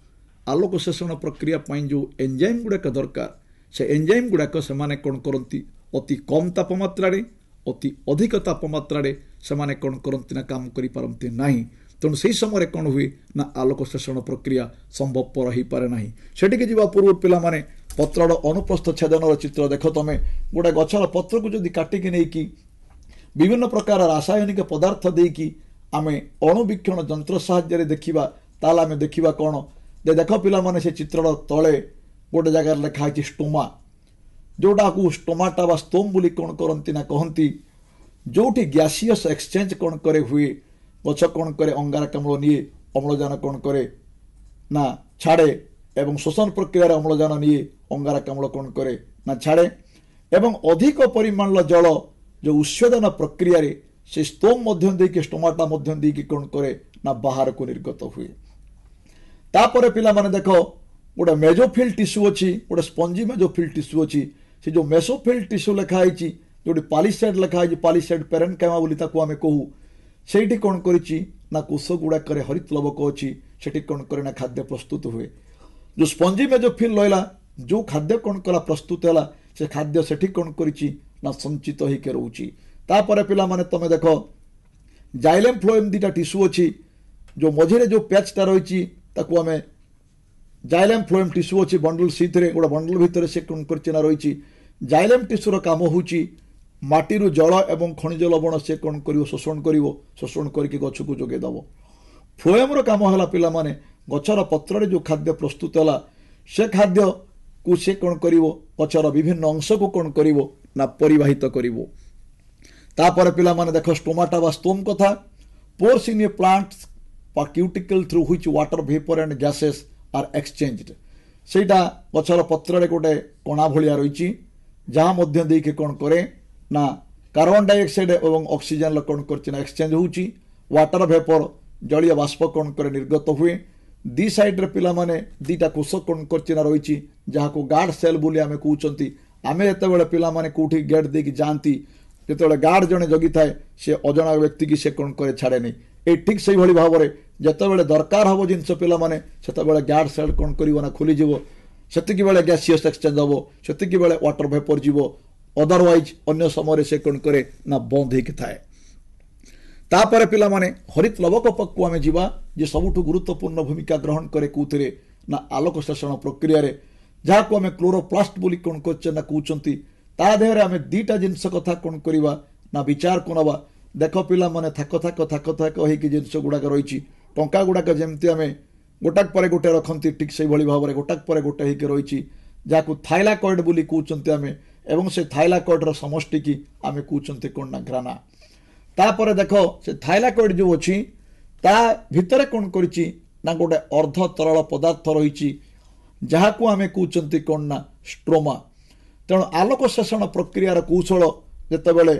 आलोक संश्लेषण प्रक्रिया पई जो एंजाइम गुड़ाक दरकार से एंजाइम गुड़ाक से माने कोन करंती अति कम तापमात्रा रे अति अधिक तापमात्रा रे से माने कोन करंती ना काम करि पारंती नाही तेणु से समय कौन हुए ना आलोक संश्लेषण प्रक्रिया संभवपर हो पारे ना सेटिके जीवा पूर्व पिला माने पत्रर अनुप्रस्थ छेदन चित्र देख तमें गोटे गछर पत्र को जदि काटिकी नहीं कि विभिन्न प्रकार रासायनिक पदार्थ देकी आमे अणुवीक्षण यंत्र साहाय्य देखिबा ताला आमे देखिबा कौन दे देख पिला माने से चित्रर तले गोटे जगह लिखाई स्टोमा जोटा को स्टोमाटा बा स्टोम बोली कौन करंती ना कहंती जोठी गैसियस एक्सचेंज कौन करे हुए गछ कौन करे अंगारकाम्ल निये अम्लजान कौन करे ना छाड़े एवं शोषण प्रक्रिया अम्लजान निये अंगारकाम्ल कौन करे ना छाड़े एवं अधिक परिमाण जल जो उत्सर्जन प्रक्रिया रे से स्टोम मध्य देकी स्टोमाटा मध्य देकी कौन करे ना बाहर को निर्गत हुए। तापर पिला माने देखो गोटे मेजोफिल टिश्यू अच्छी गोटे स्पंजी मेजोफिल टिश्यू अच्छी से जो मेसोफिल टिश्यू लिखाई जो पालिसाइड लिखाई पालिसाइड पेरेन्काइमा बोली ताको आमे कहू सेठी कौन करिछि ना कोष गुड़ाक हरित लवक अच्छी सेठी कौन करे ना खाद्य प्रस्तुत हुए। जो स्पंजी मेजोफिल रहा जो खाद्य कौन कला प्रस्तुत है से खाद्य सेठी कौन करिछि ना संचित होके रोची। तापर पिला माने तमे देखो जाइलेम फ्लोएम दीटा टिश्यू अच्छी जो मझिरे जो पैचटा रही ताको आमे जाइलेम फ्लोएम टिश्यू अच्छी बंडल सीथरे गोटे बंडल भितर से कौन करिछि ना रही जाइलेम टिश्यूर काम होची माटीरू जल एवं खनिज लवण से कौन करिवो शोषण करके गछ को जोगे दब। फ्लोएम काम है पिला माने गछर पत्र जो खाद्य प्रस्तुत है से खाद्य को से कौन करिवो गछर विभिन्न अंश को कौन करिवो ना परिवाहित करिवो। तापर पिला माने देखो स्टोमाटा बा स्टोम कथा pores in a plant's cuticle through which water vapour and gases are exchanged सेटा गछर पत्र रे गोटे कणा भलिया रही जहाँ मध्य देके कौन करे ना कार्बन डाइऑक्साइड एवं ऑक्सीजन कौन कर एक्सचेंज होची वाटर वेपर जलीय बाष्प कौन करे निर्गत हुए। दी साइड रे पिला माने दीटा कोष कौन कर रही जहाँ को गार्ड सेल बोली आमे कहउचंती आमे एतेबेले पिला माने कोठी गेट देकी जानती जेतेबेले गार्ड जने जगी थाए से अजणा व्यक्ति की से कौन करे छाड़े नहीं ए ठीक से भली भाव में जेतेबेले दरकार हबो जिनस पिला माने सेतेबेले गार्ड सेल कौन करिवो ना खोली जीवो सेतिकी बेले गैसियस एक्सचेंज हबो सेतिकी बेले वाटर वेपर जीवो अदरवाइज अन्य समय से कौन करे ना बंद होके थाए। तापर पिला माने हरित लवक पक्कु आमे जीवा जे सबुठु गुरुत्वपूर्ण भूमिका ग्रहण करे कोथरे ना आलोक शोषण प्रक्रिया रे जहाँ आम क्लोरोप्लास्ट बोली कौन कर ना कहते ता देहरे आम दीटा जिनस कथा कौन करवा ना विचार को नवा देख पिला माने थाक थाक थाक थाक हो जिनस गुड़ाक रही टंका गुड़ाक जमती आम गोटाक पर गोटे रखती ठीक से भाव में गोटाक पर गोटे रही जहाँ थाइलाकॉइड बोली कहते आम एवं से थाइलाकॉइड समष्टि की आम कहते कौन ना ग्राना तापर देख से थाइलाकॉइड जो अच्छी ता भितर कौन करी ना गोटे अर्ध तरल पदार्थ रही जहाँ को आम कहते कौन ना स्ट्रोमा तेणु आलोक शोषण प्रक्रियार कौशल जितेबाला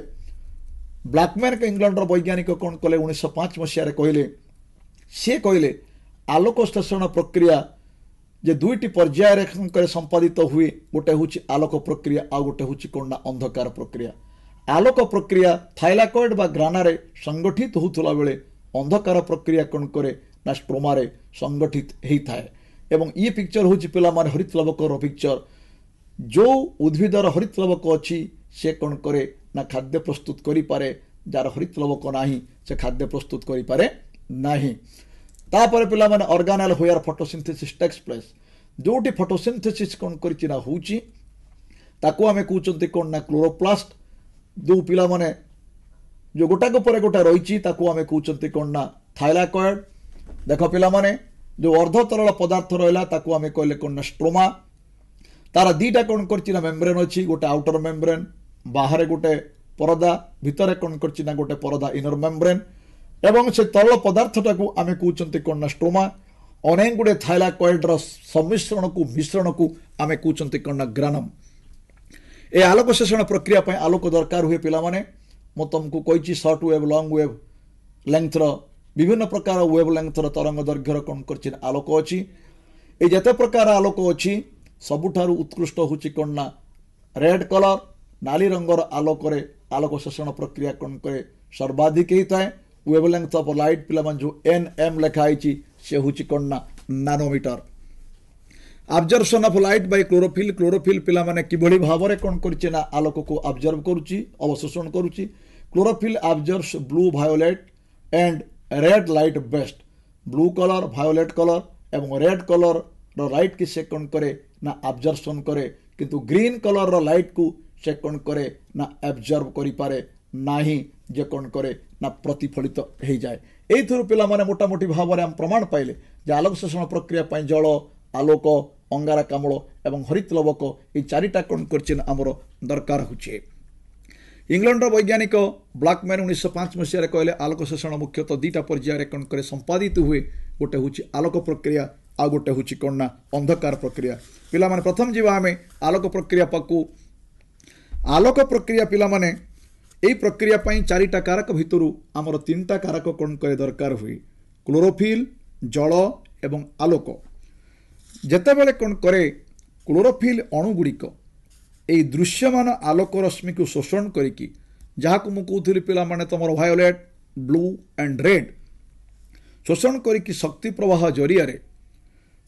ब्लैकमैन इंग्लैंड वैज्ञानिक कौन कले 1905 मसीह कहले सी कहले आलोक शोषण प्रक्रिया जे दुईटी पर्यायर संपादित हुए गोटे हूँ आलोक प्रक्रिया आ गोटे हूँ कौन ना अंधकार प्रक्रिया आलोक प्रक्रिया थाइलाकॉइड बा ग्राना संगठित होता बेले अंधकार प्रक्रिया कौन करे ना स्ट्रोमा संगठित होता है एवं ये पिक्चर हूँ पिला माने हरितलवकर पिक्चर जो उद्भिदर हरितलवक अच्छी से कौन करे ना खाद्य प्रस्तुत करि पारे जार हरितलवक नाही से खाद्य प्रस्तुत करि पारे नाही तापर पिला माने organelle where photosynthesis takes place जोटी फोटोसिंथेसिस कौन करिछि ना होउछि ताको आमे कहउचंती कोन ना क्लोरोप्लास्ट जो पिला माने जो गोटाक पर गोटा रही ताको आमे कहउचंती कोन ना थाइलाकॉइड देखो पिला माने जो अर्ध तरल पदार्थ रहा ताको आमे कहले कोन ना स्ट्रोमा तार दीटा कौन कर मेम्ब्रेन अच्छी गोटे आउटर मेम्ब्रेन बाहर गोटे परदा भितर कौन कर गोटे परदा इनर मेम्ब्रेन एवं से तरल पदार्थटा को आम कहते कौन ना स्ट्रोमा अनेक गुड़े थाइलाकॉइड सम्मिश्रण को मिश्रण को आम कहते कौन ना ग्रानम ए आलोक शोषण प्रक्रिया आलोक दरकार हुए पिला माने मु तुमको कही सर्ट वेव लंग वेव लेंथर विभिन्न प्रकार वेव लेंथर तरंग दैर्घ्यर कौन कर आलोक अच्छी ये जिते प्रकार आलोक अच्छी सबुठारु उत्कृष्ट हूँ कौन ना रेड कलर नाली रंगर आलोक आलोक शोषण प्रक्रिया कौन करे सर्वाधिक होता है वेवलेंथ ऑफ लाइट पिला जो NM लिखाई से हूँ कौन ना nanometre absorption of light by chlorophyll chlorophyll पिला माने किभली भाव में कौन कर आलोक को ऑब्जर्व करुच्ची अवशोषण करुच्ची chlorophyll observes blue violet and red light best blue colour violet colour एवं रेड कलर लाइट की से कौन करे ना ऑब्जर्वेशन करे किंतु ग्रीन कलर रो लाइट को से कौन करे ना ऑब्जर्व करि पारे नाही जे कौन करे ना प्रतिफलित हो जाए एथुरु पिला माने मोटा मोटी भाव में हम प्रमाण पाइले जे आलोक शोषण प्रक्रिया जल आलोक अंगारकाम्ल एवं हरितलवक ये चारिटा कौन कर आमर दरकार होचे इंग्लैंड वैज्ञानिक ब्लैकमैन 1905 मसीह कहले आलोक शोषण मुख्यतः दीटा पर्यायर कौन करे संपादित हुए गोटे हूँ आलोक प्रक्रिया आ गोटे हूँ कौन ना अंधकार प्रक्रिया पिला माने प्रथम जीवा आम आलोक प्रक्रिया पाकू आलोक प्रक्रिया पिला माने यही प्रक्रिया चारिटा कारक भितर आमर तीनटा कारक कौन करे दरकार हुए क्लोरोफिल जल एवं आलोक जेतेबेले कौन करे क्लोरोफिल अणुगुड़िक यही दृश्यमान आलोक रश्मि को शोषण करिकी जहाँ को मुझे कहूली पिला माने तुम वायोलेट ब्लू एंड रेड शोषण करिकी शक्ति प्रवाह जरिया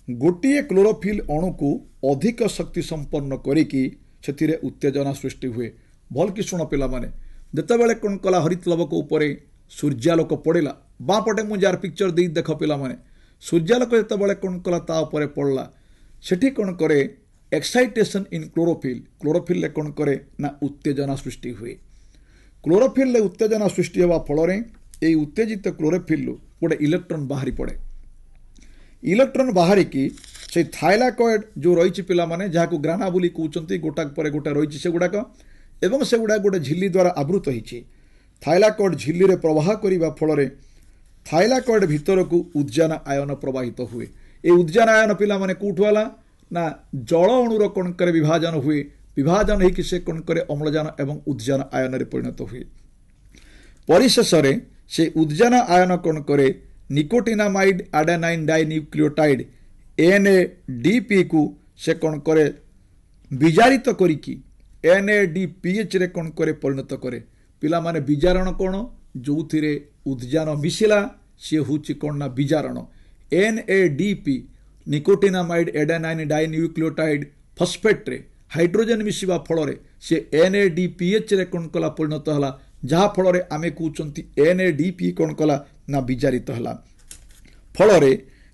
गोटे क्लोरोफिल अणु को अधिक शक्ति संपन्न करिकी से उत्तेजना सृष्टि हुए भल कि शुण पिला माने जितेबाला कौन कला हरितलवक उपरे सूर्यालोक पड़ेगा बाँ पटे मुझे जार पिक्चर दे देख पिला माने सूर्यालोक जितेबाला कौन कला ता उपरे पड़ला सेठी कौन करे एक्साइटेशन इन क्लोरोफिल क्लोरोफिल कौन करे ना उत्तेजना सृष्टि हुए क्लोरोफिल उत्तेजना सृष्टि होगा फल ये उत्तेजित क्लोरोफिल गोटे इलेक्ट्रॉन बाहरी पड़े इलेक्ट्रॉन बाहरी की से थाइलाकॉइड जो रही पिला माने जहाँ को ग्राना बोली कहते गोटाक पर गोटा रही से गुड़ाक एवं से गुड़ा गोटे झिल्ली द्वारा आवृत होती थाइलाकॉइड झिल्ली रे प्रवाह करने फल थाइलाकॉइड भितर को उद्जान आयन प्रवाहित हुए ये उद्जान आयन पिला माने कौटू आला ना जल अणुर कौन करे विभाजन हुए विभाजन होकर से कौन करे अम्लजान एवं उद्जान आयन रे परिणत हुए परिशेष से उद्जान आयन कौन करे निकोटिनामाइड एडेनाइन डाइन्यूक्लियोटाइड NADP को से कौन करे विजारित करिकी NADPH रे कौन करे परिणत करे पिला माने विजारण कौन जो थिरे उद्जान मिशिला से हूँ कौन ना विजारण NADP nicotinamide adenine dinucleotide phosphate रे हाइड्रोजन मिशिबा फल से NADPH रे कौन कला परिणत हला जहाँ फल आमे कहते NADP कौन कला ना विजारित हला फल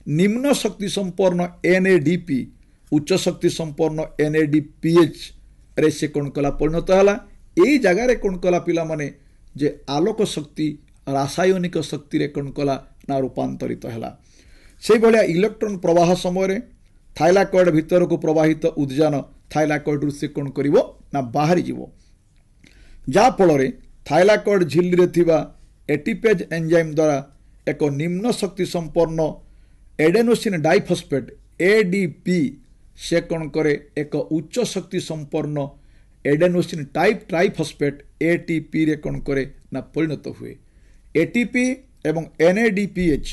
निम्न शक्ति संपन्न NADP उच्च शक्ति संपन्न NADPH रे से कौन कला परिणत है। यही जगार कौन कला पिला माने जे आलोक शक्ति रासायनिक शक्ति रे कौन कला ना रूपांतरित है। से भाया इलेक्ट्रॉन प्रवाह समय थाइलाकॉइड भीतर को प्रवाहित उद्जान थाइलाकॉइड से कौन करिवो ना बाहरी जीवो, जा फल थाइलाकॉइड झिल्ली रे थिबा एटीपेज एंजाइम द्वारा एक निम्न शक्ति संपन्न एडेनोसिन डाइफॉस्फेट ADP से कौन करे एक उच्च शक्ति संपन्न एडेनोसिन टाइप ट्राइफॉस्फेट ATP रे कौन करे ना परिणत हुए। ATP एवं NADPH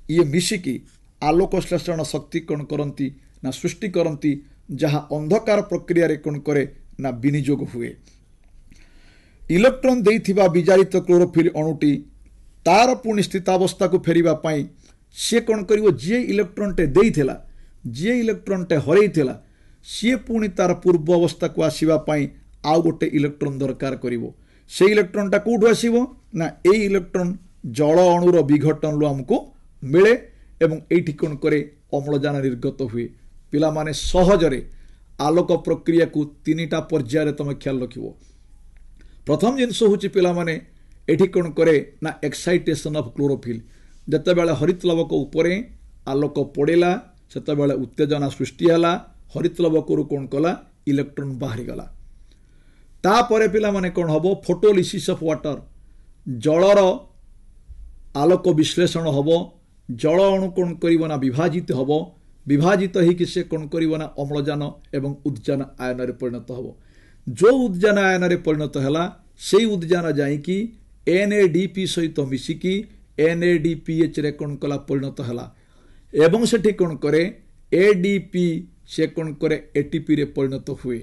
ये मिशिकी आलोक श्लेषण शक्ति कौन करती ना सृष्टि करती, जहाँ अंधकार प्रक्रिया रे कौन करे ना विनियोग हुए। इलेक्ट्रॉन देइथिबा विजारित क्लोरोफिल अणुटी तार पुणी स्थितावस्था को फेरिबा पाई सी कौन करिवो, जे इलेक्ट्रॉन टे देइथिला जे इलेक्ट्रॉन टे हरैथिला सी पुणी तार पूर्व अवस्था को आसीबा पाई आउ गोटे इलेक्ट्रॉन दरकार करिवो। से इलेक्ट्रॉन टा कोठु आसीबो ना ए इलेक्ट्रॉन जल अणुर विघटन लो हमको मिले एवं एठी कौन करे अम्लजान निर्गत हुए। पिला माने सहजरे आलोक प्रक्रिया को तीनिटा पर्याय तुम ख्याल रखिवो। प्रथम जिनस हूँ पिला माने एठी कौन करे ना एक्साइटेशन ऑफ क्लोरोफिल, जते बेले हरित लवक उपरे आलोक पड़ेला सेते बेले उत्तेजना सृष्टि हैला, हरित लवक कौन कला इलेक्ट्रॉन बाहरी गला। तापरे पिला माने कौन हबो फोटोलिसिस ऑफ वाटर, जलर आलोक विश्लेषण हबो, जल अणु कौन करिवो ना विभाजित हबो, विभाजित ही कि से कौन करिवो ना अम्लजान एवं उद्जान आयन रे परिणत हबो। जो उद्जान आयन रे परिणत हैला से उद्जान जाईकी NADP सहित मिसिकी NADPH रे कौन कला परिणत हैला एवं सेठी कौन करे ADP से कौन करे ATP रे परिणत हुए।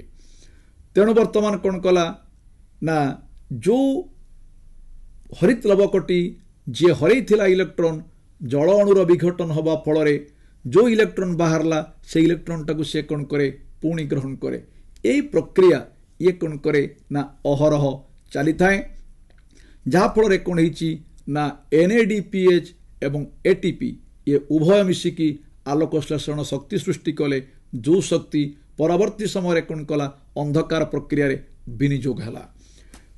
तेणु वर्तमान कौन कला ना जो हरित लवकटी जे हरैथिला इलेक्ट्रॉन जल अणुर विघटन हवा फल जो इलेक्ट्रॉन बाहरला से इलेक्ट्रॉन टाको से कौन करे पुणी ग्रहण करे। यही प्रक्रिया ये कौन करे ना अहरह चली थाए, जहाँ फल कौन होती ना NADPH एवं ATP ये उभय मिसिकी आलोक श्लेषण शक्ति सृष्टि कले, जो शक्ति परवर्ती समय कौन कला अंधकार प्रक्रिया रे विनियोग हैला।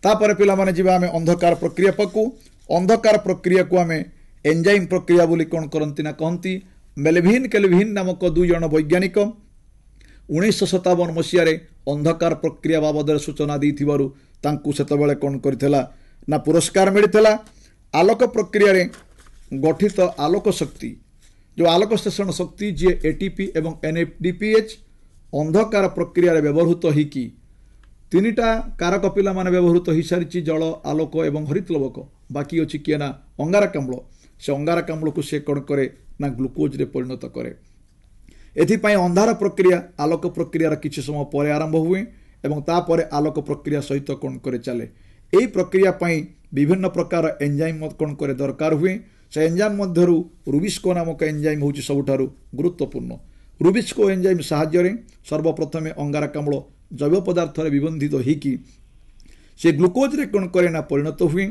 तापर पिला माने जिबा आमे अंधकार प्रक्रिया पकू। अंधकार प्रक्रिया को आमे एंजाइम प्रक्रिया बोली कौन करती ना कहती। मेलविन केल्विन नामक दुई जन वैज्ञानिक 1957 मसीह अंधकार प्रक्रिया बाबद सूचना देथिबारु तांकु सेतबेले कौन करथिला ना पुरस्कार मिलिथिला। आलोक प्रक्रिया रे गठित आलोक शक्ति जो आलोक श्लेषण शक्ति जे ATP एवं NADPH अंधकार प्रक्रिया रे व्यवहृत होइकी तीनिटा कारक पिला माने व्यवहृत हो सारी जल आलोक एवं हरित लवक, बाकी अच्छी किए ना अंगारकाम्ल। से अंगारकाम्ल को से कौन करे ना ग्लुकोज रे परिणत करे। एथिपाई अंधार प्रक्रिया आलोक प्रक्रिया किछि समय पर आरंभ हुए एवं तापर आलोक प्रक्रिया सहित कौन करे चले। यही प्रक्रिया पाई विभिन्न प्रकार एंजाइम कौन करे दरकार हुए। से एंजाइम मध्यरु रुबिस्को नामक एंजाइम होची सबुठारु गुरुत्वपूर्ण। रुबिस्को एंजाइम साहाय्य सर्वप्रथम अंगारकाम्ल जैव पदार्थ रे विबंधित होइकी से ग्लुकोज रे कौन करे ना परिणत हुए।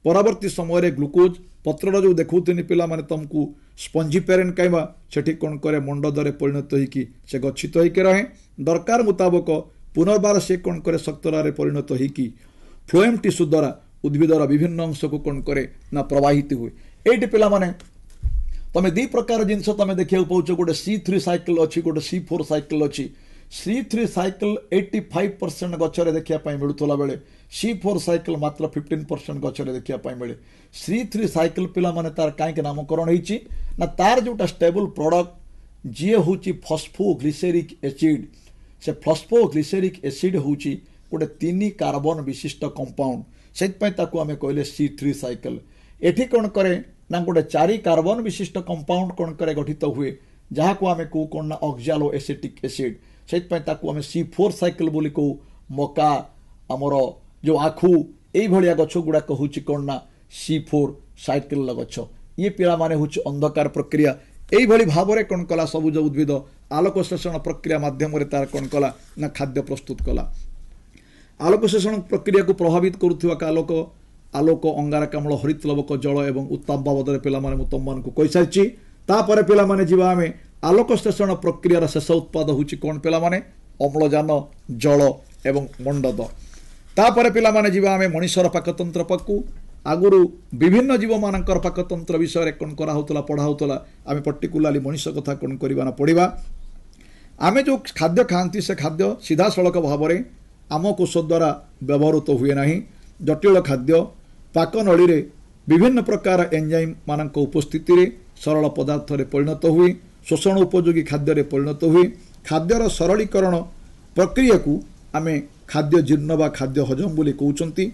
परवर्ती समय ग्लुकोज पत्र जो देखुनी पिला माने तुमको स्पंजीपेरेन कहिबा सेठी कौन करे मंडदरे परिणत होइकी से गच्छित होइके रहे। दरकार मुताबक पुनर्बार से कौन करे शक्तरारे परिणत होइकी फ्लोएम टिश्यू द्वारा उद्भिदर विभिन्न अंश को कौन करे ना प्रवाहित हुए। एटी पिला माने तमे दी प्रकार जिनस तमे देखिया पाउछ, गोटे C3 साइकिल अच्छी, गोटे C4 साइकिल अच्छी। C3 साइकिल 85% गचरे देखिया पाई मिलुतला बेले C4 साइकिल मात्र 15% गचरे देखिया पाई मिले। C3 साइकिल पिला माने तार काईके नामकरण होईची ना तार जोटा स्टेबल प्रोडक्ट जी होची फॉस्फोग्लिसरिक एसिड। से फॉस्फोग्लिसरिक एसिड होची गोटे 3 कार्बन विशिष्ट कंपाउंड, सेतपय ताकू आमे कहले C3 साइकिल। एठी कोन करे ना गोटे 4 कार्बन विशिष्ट कंपाउंड कोन करे गठित हुए, जहाँ को आमे को कोन ना ऑक्सालो एसिटिक एसिड, सेतपय ताकू आमे C4 साइकिल बोली को। मका आमर जो आखु एई भलिया गछ गुड़ाक होची कोन ना C4 साइकिल गछ। ये पिला माने होची अंधकार प्रक्रिया। एई भली भाबरे कोन कला सबुज उद्भिद आलोक श्लेषण प्रक्रिया माध्यम रे तार कोन कला ना खाद्य प्रस्तुत कला। आलोक श्लेषण प्रक्रिया को प्रभावित करुथिबा आलोक अंगारकाम्ल हरित लवक जल एवं उत्ताप बाबद पिला माने तुम को कहि सारिछि। तापर पिला माने जीवा आमे आलोक संश्लेषण प्रक्रियार शेष उत्पाद होची कोन पिला माने अम्लजान जल एवं मंडद तापर पिला माने जीवा आमे मनुष्यर पाकतंत्र पाकू आगुरु विभिन्न जीव मानकर पाकतंत्र विषय कोन करा होतला पढ़ा होतला आमे पर्टिकुलाली मनुष्य कथा कोन करिबा ना पड़िबा आमे जो खाद्य खांती से खाद्य सीधा सड़क भाव में आम कोष द्वारा व्यवहृत हुए ना जटिल खाद्य पाक नली रे विभिन्न प्रकार एंजाइम मानक उपस्थिति रे सरल पदार्थ रे परिणत हुए शोषण उपयोगी खाद्य रे परिणत हुए खाद्यर सरलीकरण प्रक्रिया को आमे खाद्य जीर्ण बा खाद्य हजम बोली कहउचंती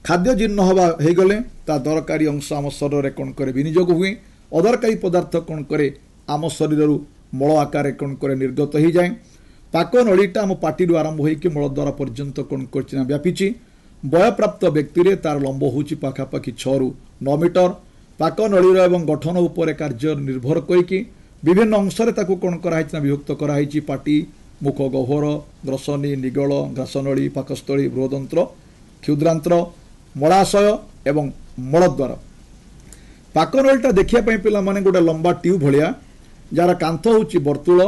खाद्य जीर्ण हवा हे गले ता दरकारी अंश आम शरीर रे कोन करे विनियोग हुए अदरकारी पदार्थ कोन करे आम शरीर रु मल आकार कोन करे निर्गत हो जाए पाक नलीटा आम पार्टी आरंभ होकर मलद्वार पर्यंत कोन कर व्यापी वयप्राप्त व्यक्ति रे तार लंब होची पाखापाखि 6 रु 9 मीटर पाक नलीर एवं गठन उपर कार्य निर्भर करके विभिन्न अंश ताकू कोन कराइछि विभक्त कराइछि पार्टी मुख गह्वर ग्रसनी निगल घासनली पाकस्थली बृहदंत्र क्षुद्रांत्र मलाशय एवं मलद्वार पाक नलीटा देखिया पई पिला माने गोटे लंबा ट्यूब भलिया जार कांथ होची वर्तुल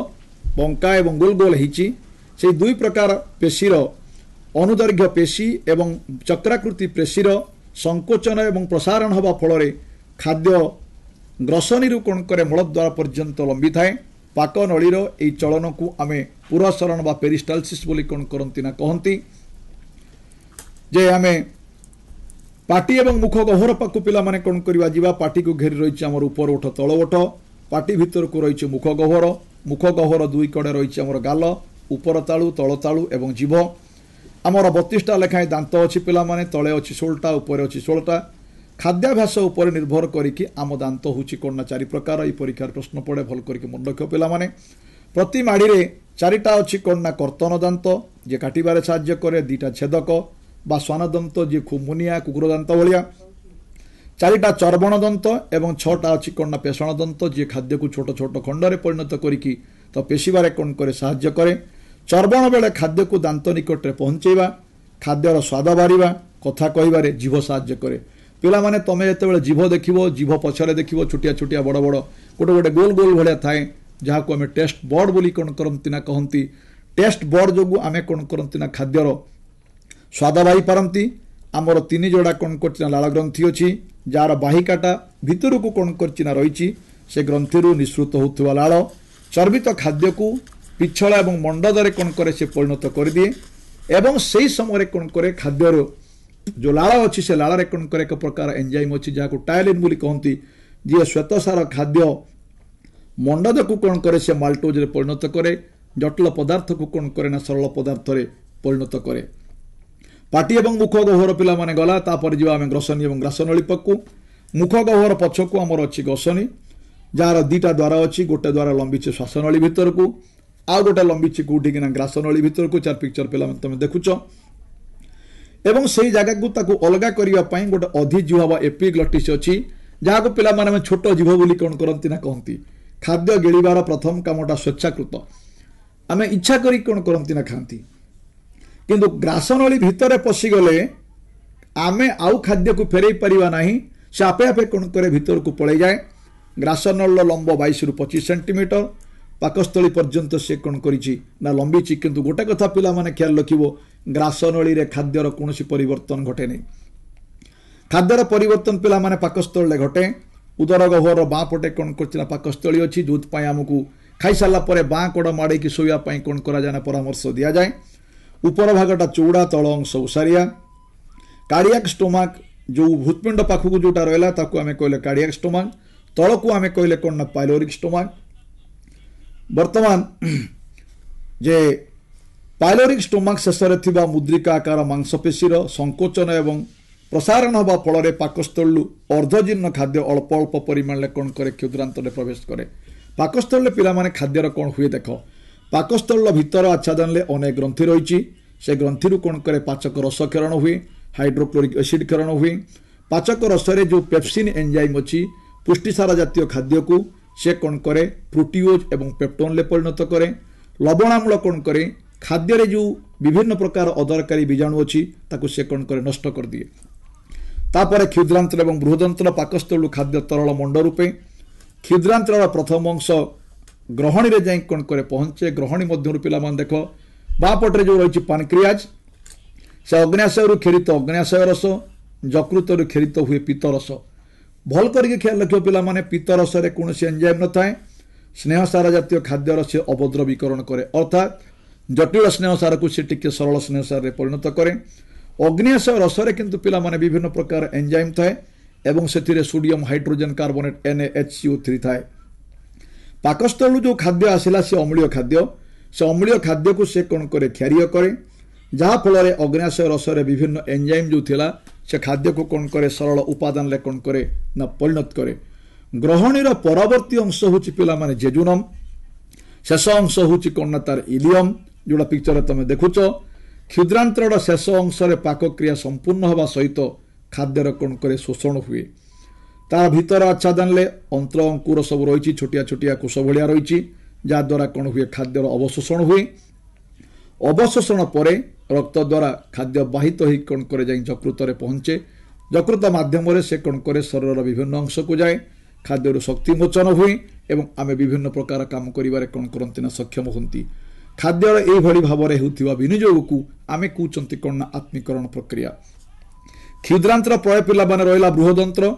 बंका एवं गोल गोल हिची से दुई प्रकार पेशीर अनुदैर्घ्य पेशी एवं चक्राकृति पेशीर संकोचन एवं प्रसारण हवा फल खाद्य ग्रसनी कोण करे मलद्वार पर्यंत लंबी थाए पाक नलीर एई चलन को आमे पुरसरण बा पेरिस्टालसिस बोली कोण करंती ना कहंती जे आमे पाटी एवं मुख गह्वर पाकु पिला माने कोण करबा जीवा पाटी को घेरी रहिछि हमर ऊपर ओठ तळ ओठ पाटी भितर को रही मुख गह्वर दुई कड़े रही आमर गाल ऊपर तालु तल तालु एवं जीभ आमर 32टा लेखाएं दांत अच्छी पिला माने तले अच्छी 16टा ऊपर अच्छी 16टा खाद्याभ्यास उपर निर्भर करिकी आम दांत होची कोन 4 प्रकार ई परीक्षार प्रश्न पड़े भल करिकी मन रख पिला माने प्रति माड़ी रे 4टा अच्छी कोन कर्तन दांत जे काटिबारे साहाय्य करे 2टा छेदक बा स्वान दांत जे खुमुनिया कुकुर दांत भलिया 4टा चर्बण दंत एवं 6टा अच्छी कोन पेषण दंत जे खाद्य को छोट छोट खंडरे परिणत करिकी तो पेशिबारे कोन करे साहाय्य करे चर्बण बेले खाद्य को दांत निकट रे पहुंचेबा खाद्यर स्वाद बारिबा कथा कहिबारे जीभ साहाय्य करे पिला माने तमे जते बेले जीभ देखिबो जीभ पछरे देखिबो छुटिया छुटिया बड़ बड़ गोटे गोटे गोल गोल भलिया थाए जहा को हमें टेस्ट बोर्ड बोली कोन करंती ना कहंती टेस्ट बोर्ड जोगु आमे कोन करंती ना खाद्यर स्वाद बारी पारंती आमर 3 जोड़ा कोन करचिना लाल ग्रंथि अछि जार बाहिकाटा भितर को कोन करचिना रहिछि से ग्रंथिरु निसृत होतुवा लाल चर्बित खाद्य को पिछला एवं मंडदरे कोन करे से परिणत कर दिए एवं सही समय कोन करे खाद्यर जो लाल अच्छी से लाल कोन करे एक प्रकार एंजाइम अच्छी जहाँ को टायलिन बोली कहती जी श्वेतसार खाद्य मंडद को कोन करे से माल्टोज रे परिणत करे जटिल पदार्थ को कोन करे ना सरल पदार्थ रे परिणत करे पाटी एवं मुख गह्वर पिला माने गला तापर जीवा आमे ग्रसनी एवं ग्रासनली पक्कू मुख गह्वर पछकू आमर अच्छी ग्रसनी जार 2टा द्वार अच्छी गोटे द्वार लंबीचे श्वासनली भितर को आउ गोटे लंबीचे कोठी किना ग्रासनली भितर को 4 पिक्चर पिला माने तमे देखुछ एवं सेही जगह को ताकू अलगा करिया पई गोटे अधिजीवा बा एपिग्लटिस अछि जहा को पिला माने छोट जीव बोली कोन करंती ना कहंती खाद्य गिळिबार प्रथम कामटा स्वेच्छाकृत आमे इच्छा करी कोन करंती ना खांती किंतु ग्रासनली भितर पशिगले आमे आउ खाद्य को फेरई परिवा नाही से आपे आपे कोन करे भितर को पळे जाए ग्रासनल लंब 22 रु 25 सेंटीमीटर पाकस्थली पर्यंत से कोन करिछि ना लंबीछि किंतु गोटे कथा पिला माने ख्याल रखिबो ग्रासनली रे खाद्यर कोनोसी परिवर्तन घटे नै खाद्यर परिवर्तन पिला माने पाकस्थल ले घटे उदर गह्वर बाँ पटे कोन करछि पाकस्थली अछि जोत पय हमकु खाई साला परे बाँ कोड माडे कि सोया पय कोन करा जाना परामर्श दिया जाए ऊपर भागटा चौड़ा तल अंश उसारिया कार्डियाक स्टोमाक जो हृत्पिंड पाखक जोटा रहा ताकू आमे कहले कार्डियाक स्टोमाक तल को आमे कहले कोन ना पाइलोरिक स्टोमाक वर्तमान जे पाइलोरिक स्टोमाक शेषरे थिबा मुद्रिका आकार मांसपेशीर संकोचन एवं प्रसारण हवा फल पाकस्थलू अर्धजीर्ण खाद्य अल्प अल्प परिमाण कोन करे क्षुद्रांत प्रवेश करे पाकस्थल पिला माने खाद्यर कोन हुए देख पाकस्थल भितर आच्छादन अनेक ग्रंथि रही से ग्रंथि कोन करे पाचक रस क्षरण हुए हाइड्रोक्लोरिक एसिड क्षरण हुए पाचक रस जो पेप्सिन एंजाइम अच्छी पुष्टिसार जातीय खाद्य को से कोन करे प्रोटीओज एवं पेप्टोन ले परिणत करे लवणाम्ल कोन करे खाद्य रे जो विभिन्न प्रकार अदरकारी बीजाणु अच्छी ताकू से कोन करे नष्ट कर दिए तापर क्षुद्रांत्र एवं बृहदंत्र पाकस्थल खाद्य तरल मंड रूपे क्षुद्रांचल प्रथम अंश ग्रहणी रे जाई कौन करे पहुंचे ग्रहणी मध्य पिला मान देख बापटे जो रही पानक्रियाज से अग्न्याशय खेरित अग्न्याशय रस यकृत खेरित हुए पीत रस भल करके ख्याल रख पिला माने पीत रस रे कौन एंजाइम न थाए स्नेहसार जातीय खाद्यर से अवद्रवीकरण करे अर्थात जटिल स्नेहसार को से टिके सरल स्नेहसार परिणत करे अग्न्याशय रस किंतु पिला माने विभिन्न प्रकार एंजाइम थाए एवं से सोडियम हाइड्रोजन कार्बोनेट NaHCO3 थाए पाकस्थल जो खाद्य आसला से अम्लीय खाद्य को से कौन करे क्षारीय करे जहाँ फल अग्न्याशय रस विभिन्न एंजाइम जो थिला से खाद्य को कौन करे सरल उपादान ले कौन करे ना परिणत करे ग्रहणीर परवर्ती अंश हूँ पिला माने जेजुनम शेष अंश हूँ कौन ना तार इलियम जोड़ा पिक्चर तुम देखुच क्षुद्रांतर शेष अंश पाकक्रिया संपूर्ण हवा सहित खाद्यर कौन करे शोषण हुए तार भीतर आच्छादन ले अंतर अंकुर सब रही छोटिया छोटिया कोष भाया रही जहाद्वारा कौन हुए खाद्यर अवशोषण हुए अवशोषण पर रक्त द्वारा खाद्य बाहित हो कौन करे जाई यकृत पहुंचे यकृत माध्यम से कौन करे शरीर विभिन्न अंश को जाए खाद्य शक्ति मोचन हुए एवं आमे विभिन्न प्रकार काम करिवारे कौन करती सक्षम होती खाद्यर यही भाव में होता विनियोग को आमे कहते कौन ना आत्मीकरण प्रक्रिया क्षुद्रांतर प्रय पिला माने रहिला बृहदंत्र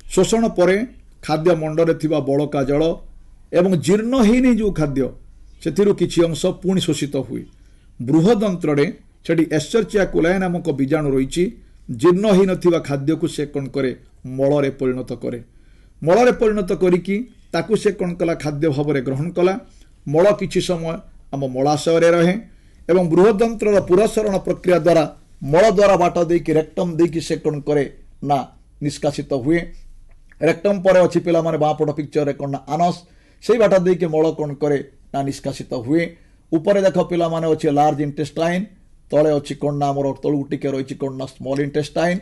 शोषण पर खाद्य मंडरे थिबा बड़का जल एवं जीर्ण होनी जो खाद्य से किछि अंश पुणी शोषित हुए बृहदंत्र से एस्चर्चिया कोलाई नामक बीजाणु रही जीर्ण हो नथिबा खाद्य को से कौन करे मल परिणत करे मल परिणत करिकी ताकू से कौन कला खाद्य भाव में ग्रहण कला मल किछि समय आम मलाशय रहे एवं बृहदंत्र पुरसरण प्रक्रिया द्वारा मल द्वारा बाट देकी रेक्टम देकी से कौन करे ना निष्कासित हुए रेक्टम पर अच्छी पिला माने बापट पिक्चर कौन ना आनस से बाट देकी मल कौन करे ना निष्कासित हुए ऊपर देख पिला माने अच्छे लार्ज इंटेस्टाइन तले अच्छी कौन ना आमर तलू टिके रही कौन ना स्मॉल इंटेस्टाइन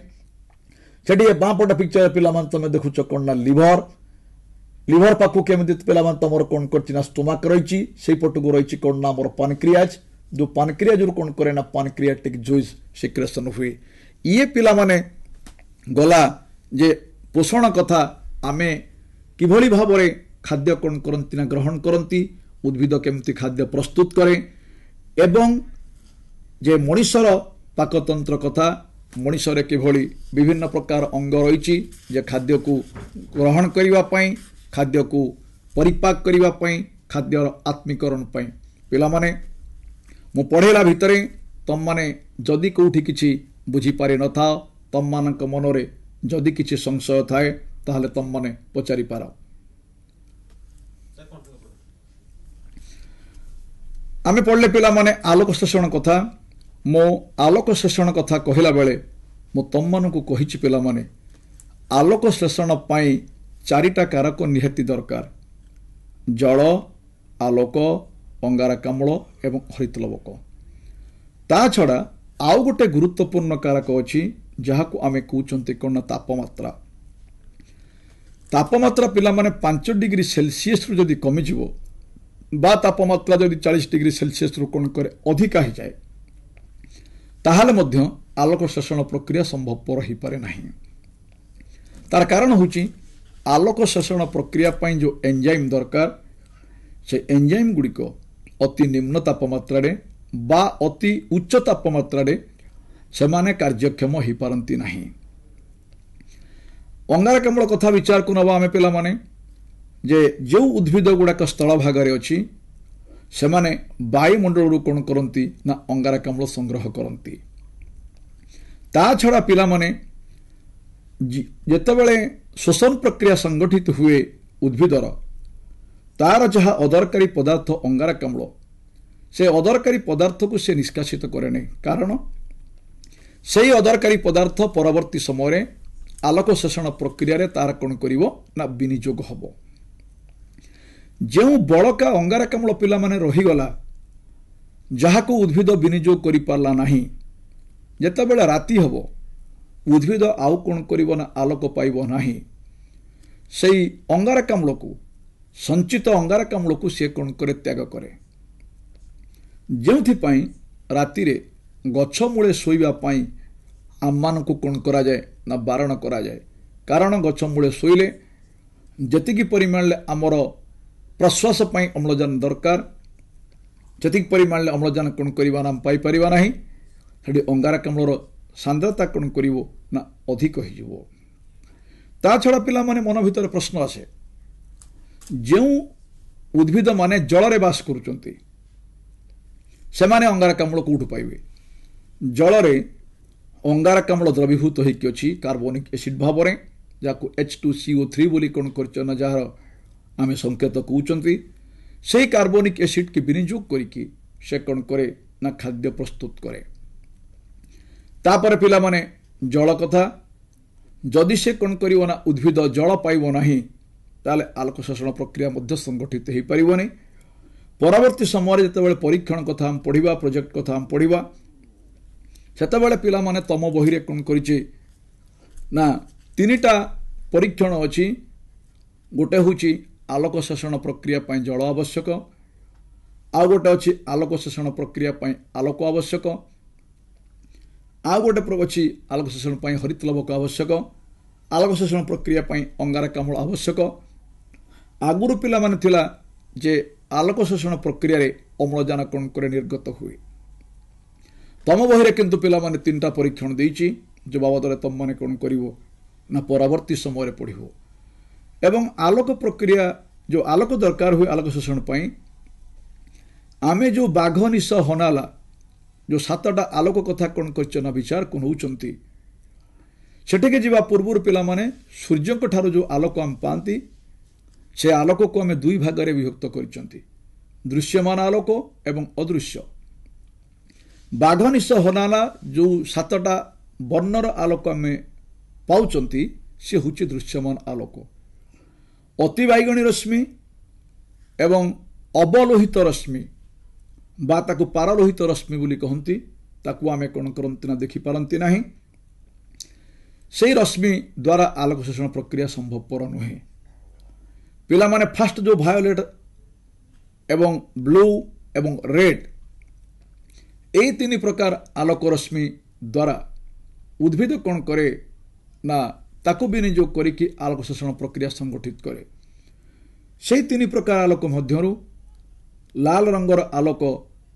से बापट पिक्चर पिला माने तुम देखुच कौन ना लिभर पाखु केमी पिला माने तुम कौन कर स्टोमाक रही से पट को रही कौन ना आमर पानक्रियाज जो पानक्रियाज कौन करे ना पानक्रियाटिक जूस सिक्रेशन हुए ये पिला माने गला जे पोषण कथा आमे किभली भाव में खाद्य कौन करती ना ग्रहण करती उद्भिद केमती खाद्य प्रस्तुत करे एवं जे मनुष्यर पाकतंत्र कथा मनुष्य किभली विभिन्न प्रकार अंग रही जे खाद्य को ग्रहण करने खाद्य को परिपाक करने खाद्यर आत्मीकरण पिला माने मु पढ़ेला भितर तम माने जदि कौटी किछि बुझी पारि न था तम मानक मनरे जदि किछि संशय थाए ताहले तम माने पचारि पार आमे पढ़ले पिला माने आलोक शोषण कथा मो आलोक शोषण कथा कहला बेले मो तम मानकु कहिछि पिला माने आलोक शोषण पाई चारिटा कारक निहाती दरकार जल आलोक अंगारकाम्ल एवं हरित लवक ता छड़ा आउ गोटे गुरुत्वपूर्ण कारक अच्छी जहाँ को आमे कहते कौन तापमात्रा तापमात्रा पिला माने 5 डिग्री सेल्सियस रु जदि कमिज बा तापमात्रा जदि 40 डिग्री सेल्सियस रु कौन करे अधिका हो जाए ताहले मध्य आलोक शोषण प्रक्रिया संभवपर हो पारे नहीं तार कारण होची आलोक शोषण प्रक्रिया पाई जो एंजाइम दरकार से एंजाइम गुड़िक अति निम्न तापमात्रा बा अति उच्च तापमात्रा से माने कार्यक्षम हो पारती नहीं अंगारकाम्ल कथा विचार को नवा आमे पिला माने जे जो उद्भिद गुड़ाक स्थल भागरे अच्छी से माने वायुमंडल कौन करती ना अंगारकाम्ल संग्रह करती ता छड़ा पिला माने जेतेबेले शोषण प्रक्रिया संगठित हुए उद्भिदर तार जहाँ अदरकारी पदार्थ अंगारकाम्ल से अदरकारी पदार्थ को से निष्कासित करे नहीं कारण से अदरकारी पदार्थ परवर्ती समय आलोक शोषण प्रक्रिया रे तार कौन करिवो ना विनियोग हबो जो बड़का अंगारकाम्ल पिला माने रहीगला जहाँ को उद्भिद विनियोग करि पारला नहीं जेतेबेले राति हबो उद्भिद आउ कौन करिवो ना आलोक पाइबो नहीं सेई अंगारकाम्ल को संचित अंगारकाम्ल को सी कौन करे त्याग करे जो राति गछ मूले शोवाई आम मान को कौन करा जाए ना बारण करा जाए कारण गछ मूले शोइले ଯେତିକି ପରିମାଣରେ ଆମର ପ୍ରଶ୍ୱାସ ପାଇଁ ଅମ୍ଳଜାନ ଦରକାର ସେତିକି ପରିମାଣରେ ଅମ୍ଳଜାନ କ'ଣ କରିବା ନା ପାଇପାରିବା ନାହିଁ। ସେଠି ଅଙ୍ଗାରକାମ୍ଳର ସାନ୍ଦ୍ରତା କ'ଣ କରିବ ନା ଅଧିକ ହୋଇଯିବ। ତା ଛଡ଼ା ପିଲାମାନେ ମନ ଭିତରେ ପ୍ରଶ୍ନ ଆସେ, ଯେଉଁ ଉଦ୍ଭିଦମାନେ ଜଳରେ ବାସ କରୁଛନ୍ତି ସେମାନେ ଅଙ୍ଗାରକାମ୍ଳ କେଉଁଠୁ ପାଇବେ? ଜଳରେ ଅଙ୍ଗାରକାମ୍ଳ ଦ୍ରବୀଭୂତ ହୋଇକି ଅଛି କାର୍ବୋନିକ୍ ଏସିଡ୍ ଭାବରେ, ଯାହାକୁ H2CO3 ବୋଲି କ'ଣ କରିଛ ନା ଯାହାର ଆମେ ସଂକେତ କହୁଛନ୍ତି। ସେହି କାର୍ବୋନିକ୍ ଏସିଡ୍ କି ବିନିଯୋଗ କରିକି ସେ କ'ଣ କରେ ନା ଖାଦ୍ୟ ପ୍ରସ୍ତୁତ କରେ। ତାପରେ ପିଲାମାନେ ଜଳ କଥା, ଯଦି ସେ କ'ଣ କରିବ ନା ଉଦ୍ଭିଦ ଜଳ ପାଇବ ନାହିଁ ତାହେଲେ ଆଲୋକ ଶୋଷଣ ପ୍ରକ୍ରିୟା ମଧ୍ୟ ସଂଗଠିତ ହୋଇପାରିବନି। ପରବର୍ତ୍ତୀ ସମୟରେ ଯେତେବେଳେ ପରୀକ୍ଷଣ କଥା ଆମେ ପଢ଼ିବା, ପ୍ରୋଜେକ୍ଟ କଥା ଆମେ ପଢ଼ିବା, ସେତେବେଳେ ପିଲାମାନେ ତମ ବହିରେ କ'ଣ କରିଛି ନା 3ଟା ପରୀକ୍ଷଣ ଅଛି। ଗୋଟେ ହେଉଛି ଆଲୋକ ଶୋଷଣ ପ୍ରକ୍ରିୟା ପାଇଁ ଜଳ ଆବଶ୍ୟକ, ଆଉ ଗୋଟେ ଅଛି ଆଲୋକ ଶୋଷଣ ପ୍ରକ୍ରିୟା ପାଇଁ ଆଲୋକ ଆବଶ୍ୟକ, ଆଉ ଗୋଟେ ଅଛି ଆଲୋକ ଶୋଷଣ ପାଇଁ ହରିତ ଲବକ ଆବଶ୍ୟକ, ଆଲୋକ ଶୋଷଣ ପ୍ରକ୍ରିୟା ପାଇଁ ଅଙ୍ଗାରକାମ୍ଳ ଆବଶ୍ୟକ। ଆଗରୁ ପିଲାମାନେ ଥିଲା ଯେ ଆଲୋକ ଶୋଷଣ ପ୍ରକ୍ରିୟାରେ ଅମ୍ଳଜାନ କ'ଣ করে ନିର୍ଗତ ହୁଏ। ତମ ବହିରେ କିନ୍ତୁ ପିଲାମାନେ 3ଟା ପରୀକ୍ଷଣ ଦେଇଛି, ଯେଉଁ ବାବଦରେ ତମମାନେ କ'ଣ କରିବ ନା ପରବର୍ତ୍ତୀ ସମୟରେ ପଢ଼ିବ। ଏବଂ ଆଲୋକ ପ୍ରକ୍ରିୟା ଯେଉଁ ଆଲୋକ ଦରକାର ହୁଏ ଆଲୋକ ଶୋଷଣ ପାଇଁ, ଆମେ ଯେଉଁ ବାଘ ନିଶ ହନାଲା ଯେଉଁ 7ଟା ଆଲୋକ କଥା କ'ଣ କରିଛ ନା ବିଚାରକୁ ନେଉଛନ୍ତି, ସେଠିକି ଯିବା ପୂର୍ବରୁ ପିଲାମାନେ ସୂର୍ଯ୍ୟଙ୍କ ଠାରୁ ଯେଉଁ ଆଲୋକ ଆମେ ପାଆନ୍ତି ସେ ଆଲୋକକୁ ଆମେ 2 ଭାଗରେ ବିଭକ୍ତ କରିଛନ୍ତି, ଦୃଶ୍ୟମାନ ଆଲୋକ ଏବଂ ଅଦୃଶ୍ୟ। ବାଘ ନିଶ ହନାଲା ଯେଉଁ 7ଟା ବର୍ଣ୍ଣର ଆଲୋକ ଆମେ ପାଉଛନ୍ତି ସେ ହେଉଛି ଦୃଶ୍ୟମାନ ଆଲୋକ। ଅତିବାଇଗଣୀ ରଶ୍ମି ଏବଂ ଅବଲୋହିତ ରଶ୍ମି ବା ତାକୁ ପାରଲୋହିତ ରଶ୍ମି ବୋଲି କହନ୍ତି, ତାକୁ ଆମେ କ'ଣ କରନ୍ତି ନା ଦେଖିପାରନ୍ତି ନାହିଁ। ସେହି ରଶ୍ମି ଦ୍ୱାରା ଆଲୋକ ଶୋଷଣ ପ୍ରକ୍ରିୟା ସମ୍ଭବପର ନୁହେଁ। ପିଲାମାନେ ଫାଷ୍ଟ ଯେଉଁ ଭାୟୋଲେଟ୍ ଏବଂ ବ୍ଲୁ ଏବଂ ରେଡ୍ এই 3 ପ୍ରକାର ଆଲୋକ ରଶ୍ମି ଦ୍ୱାରା ଉଦ୍ଭିଦ କ'ଣ କରେ ନା ତାକୁ ବିନିଯୋଗ କରିକି ଆଲୋକ ଶୋଷଣ ପ୍ରକ୍ରିୟା ସଂଗଠିତ କରେ। ସେହି 3 ପ୍ରକାର ଆଲୋକ ମଧ୍ୟରୁ ଲାଲ ରଙ୍ଗର ଆଲୋକ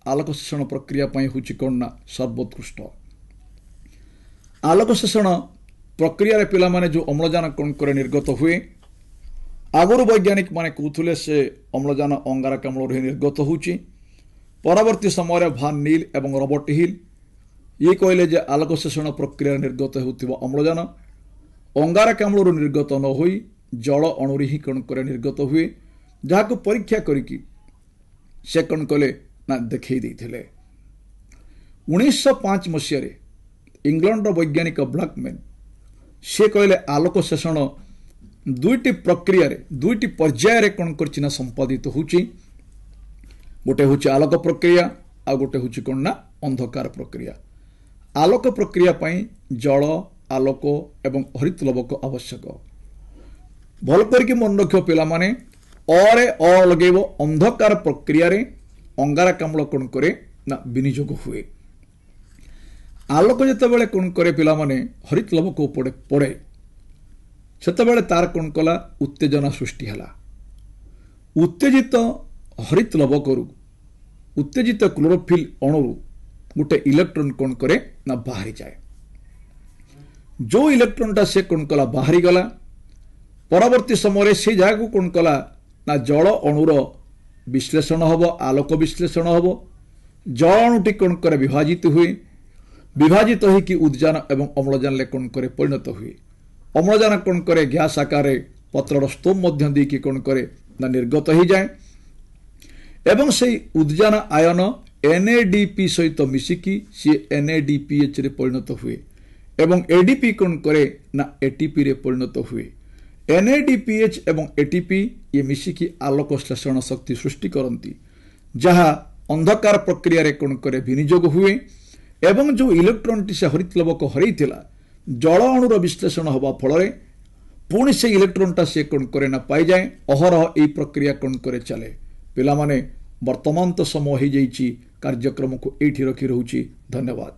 ଆଲୋକ ଶୋଷଣ ପ୍ରକ୍ରିୟା ପାଇଁ ହେଉଛି କ'ଣ ନା ସର୍ବୋତ୍କୃଷ୍ଟ। ଆଲୋକ ଶୋଷଣ ପ୍ରକ୍ରିୟାରେ ପିଲାମାନେ ଯେଉଁ ଅମ୍ଳଜାନ କ'ଣ କରେ ନିର୍ଗତ ହୁଏ, ଆଗରୁ ବୈଜ୍ଞାନିକ ମାନେ କହୁଥିଲେ ସେ ଅମ୍ଳଜାନ ଅଙ୍ଗାରକାମ୍ଳରୁ ହିଁ ନିର୍ଗତ ହେଉଛି। ପରବର୍ତ୍ତୀ ସମୟରେ ଭାନ୍ ନିଲ୍ ଏବଂ ରବର୍ଟ ହିଲ୍ ଇଏ କହିଲେ ଯେ ଆଲୋକ ଶୋଷଣ ପ୍ରକ୍ରିୟାରେ ନିର୍ଗତ ହେଉଥିବା ଅମ୍ଳଜାନ ଅଙ୍ଗାରକାମ୍ଳରୁ ନିର୍ଗତ ନ ହୋଇ ଜଳ ଅଣୁରେ ହିଁ କ'ଣ କରେ ନିର୍ଗତ ହୁଏ, ଯାହାକୁ ପରୀକ୍ଷା କରିକି ସେ କ'ଣ କଲେ ନା ଦେଖାଇ ଦେଇଥିଲେ। 1905 ମସିହାରେ ଇଂଲଣ୍ଡର ବୈଜ୍ଞାନିକ ବ୍ଲାକମ୍ୟାନ୍ ସେ କହିଲେ ଆଲୋକ ଶୋଷଣ 2ଟି ପ୍ରକ୍ରିୟାରେ 2ଟି ପର୍ଯ୍ୟାୟରେ କ'ଣ କରିଛି ନା ସମ୍ପାଦିତ ହେଉଛି। ଗୋଟେ ହେଉଛି ଆଲୋକ ପ୍ରକ୍ରିୟା, ଆଉ ଗୋଟେ ହେଉଛି କ'ଣ ନା ଅନ୍ଧକାର ପ୍ରକ୍ରିୟା। ଆଲୋକ ପ୍ରକ୍ରିୟା ପାଇଁ ଜଳ, ଆଲୋକ ଏବଂ ହରିତ ଲବକ ଆବଶ୍ୟକ। ଭଲ କରିକି ମନେ ରଖିବ ପିଲାମାନେ, ଅରେ ଅ ଲଗେଇବ। ଅନ୍ଧକାର ପ୍ରକ୍ରିୟାରେ ଅଙ୍ଗାରକାମ୍ଳ କ'ଣ କରେ ନା ବିନିଯୋଗ ହୁଏ। ଆଲୋକ ଯେତେବେଳେ କ'ଣ କରେ ପିଲାମାନେ ହରିତ ଲବକ ଉପରେ ପଡ଼େ, ସେତେବେଳେ ତାର କ'ଣ କଲା ଉତ୍ତେଜନା ସୃଷ୍ଟି ହେଲା। ଉତ୍ତେଜିତ ହରିତ ଲବକରୁ ଉତ୍ତେଜିତ କ୍ଲୋରୋଫିଲ୍ ଅଣୁରୁ ଗୋଟେ ଇଲେକ୍ଟ୍ରନ୍ କ'ଣ କରେ ନା ବାହାରିଯାଏ। ଯେଉଁ ଇଲେକ୍ଟ୍ରନ୍ଟା ସେ କ'ଣ କଲା ବାହାରିଗଲା, ପରବର୍ତ୍ତୀ ସମୟରେ ସେ ଜାଗାକୁ କ'ଣ କଲା ନା ଜଳ ଅଣୁର ବିଶ୍ଳେଷଣ ହେବ, ଆଲୋକ ବିଶ୍ଳେଷଣ ହେବ। ଜଳ ଅଣୁଟି କ'ଣ କରେ ବିଭାଜିତ ହୁଏ, ବିଭାଜିତ ହୋଇକି ଉଦ୍ଜାନ ଏବଂ ଅମ୍ଳଜାନରେ କ'ଣ କରେ ପରିଣତ ହୁଏ। ଅମ୍ଳଜାନ କ'ଣ କରେ ଗ୍ୟାସ୍ ଆକାରରେ ପତ୍ରର ସ୍ତୋମ ମଧ୍ୟ ଦେଇକି କ'ଣ କରେ ନା ନିର୍ଗତ ହୋଇଯାଏ ଏବଂ ସେହି ଉଦ୍ଜାନ ଆୟନ NADP ସହିତ ମିଶିକି ସିଏ NADPH ରେ ପରିଣତ ହୁଏ ଏବଂ ADP କ'ଣ କରେ ନା ATP ରେ ପରିଣତ ହୁଏ। NADPH ଏବଂ ATP ଇଏ ମିଶିକି ଆଲୋକ ଶ୍ଳେଷଣ ଶକ୍ତି ସୃଷ୍ଟି କରନ୍ତି, ଯାହା ଅନ୍ଧକାର ପ୍ରକ୍ରିୟାରେ କ'ଣ କରେ ବିନିଯୋଗ ହୁଏ ଏବଂ ଯେଉଁ ଇଲେକ୍ଟ୍ରନ୍ଟି ସେ ହରିତ ଲବକ ହରାଇଥିଲା ଜଳ ଅଣୁର ବିଶ୍ଳେଷଣ ହେବା ଫଳରେ ପୁଣି ସେ ଇଲେକ୍ଟ୍ରନ୍ଟା ସେ କ'ଣ କରେ ନା ପାଇଯାଏ। ଅହରହ ଏହି ପ୍ରକ୍ରିୟା କ'ଣ କରେ ଚାଲେ। ପିଲାମାନେ ବର୍ତ୍ତମାନ ତ ସମୟ ହୋଇଯାଇଛି, କାର୍ଯ୍ୟକ୍ରମକୁ ଏଇଠି ରଖି ରହୁଛି। ଧନ୍ୟବାଦ।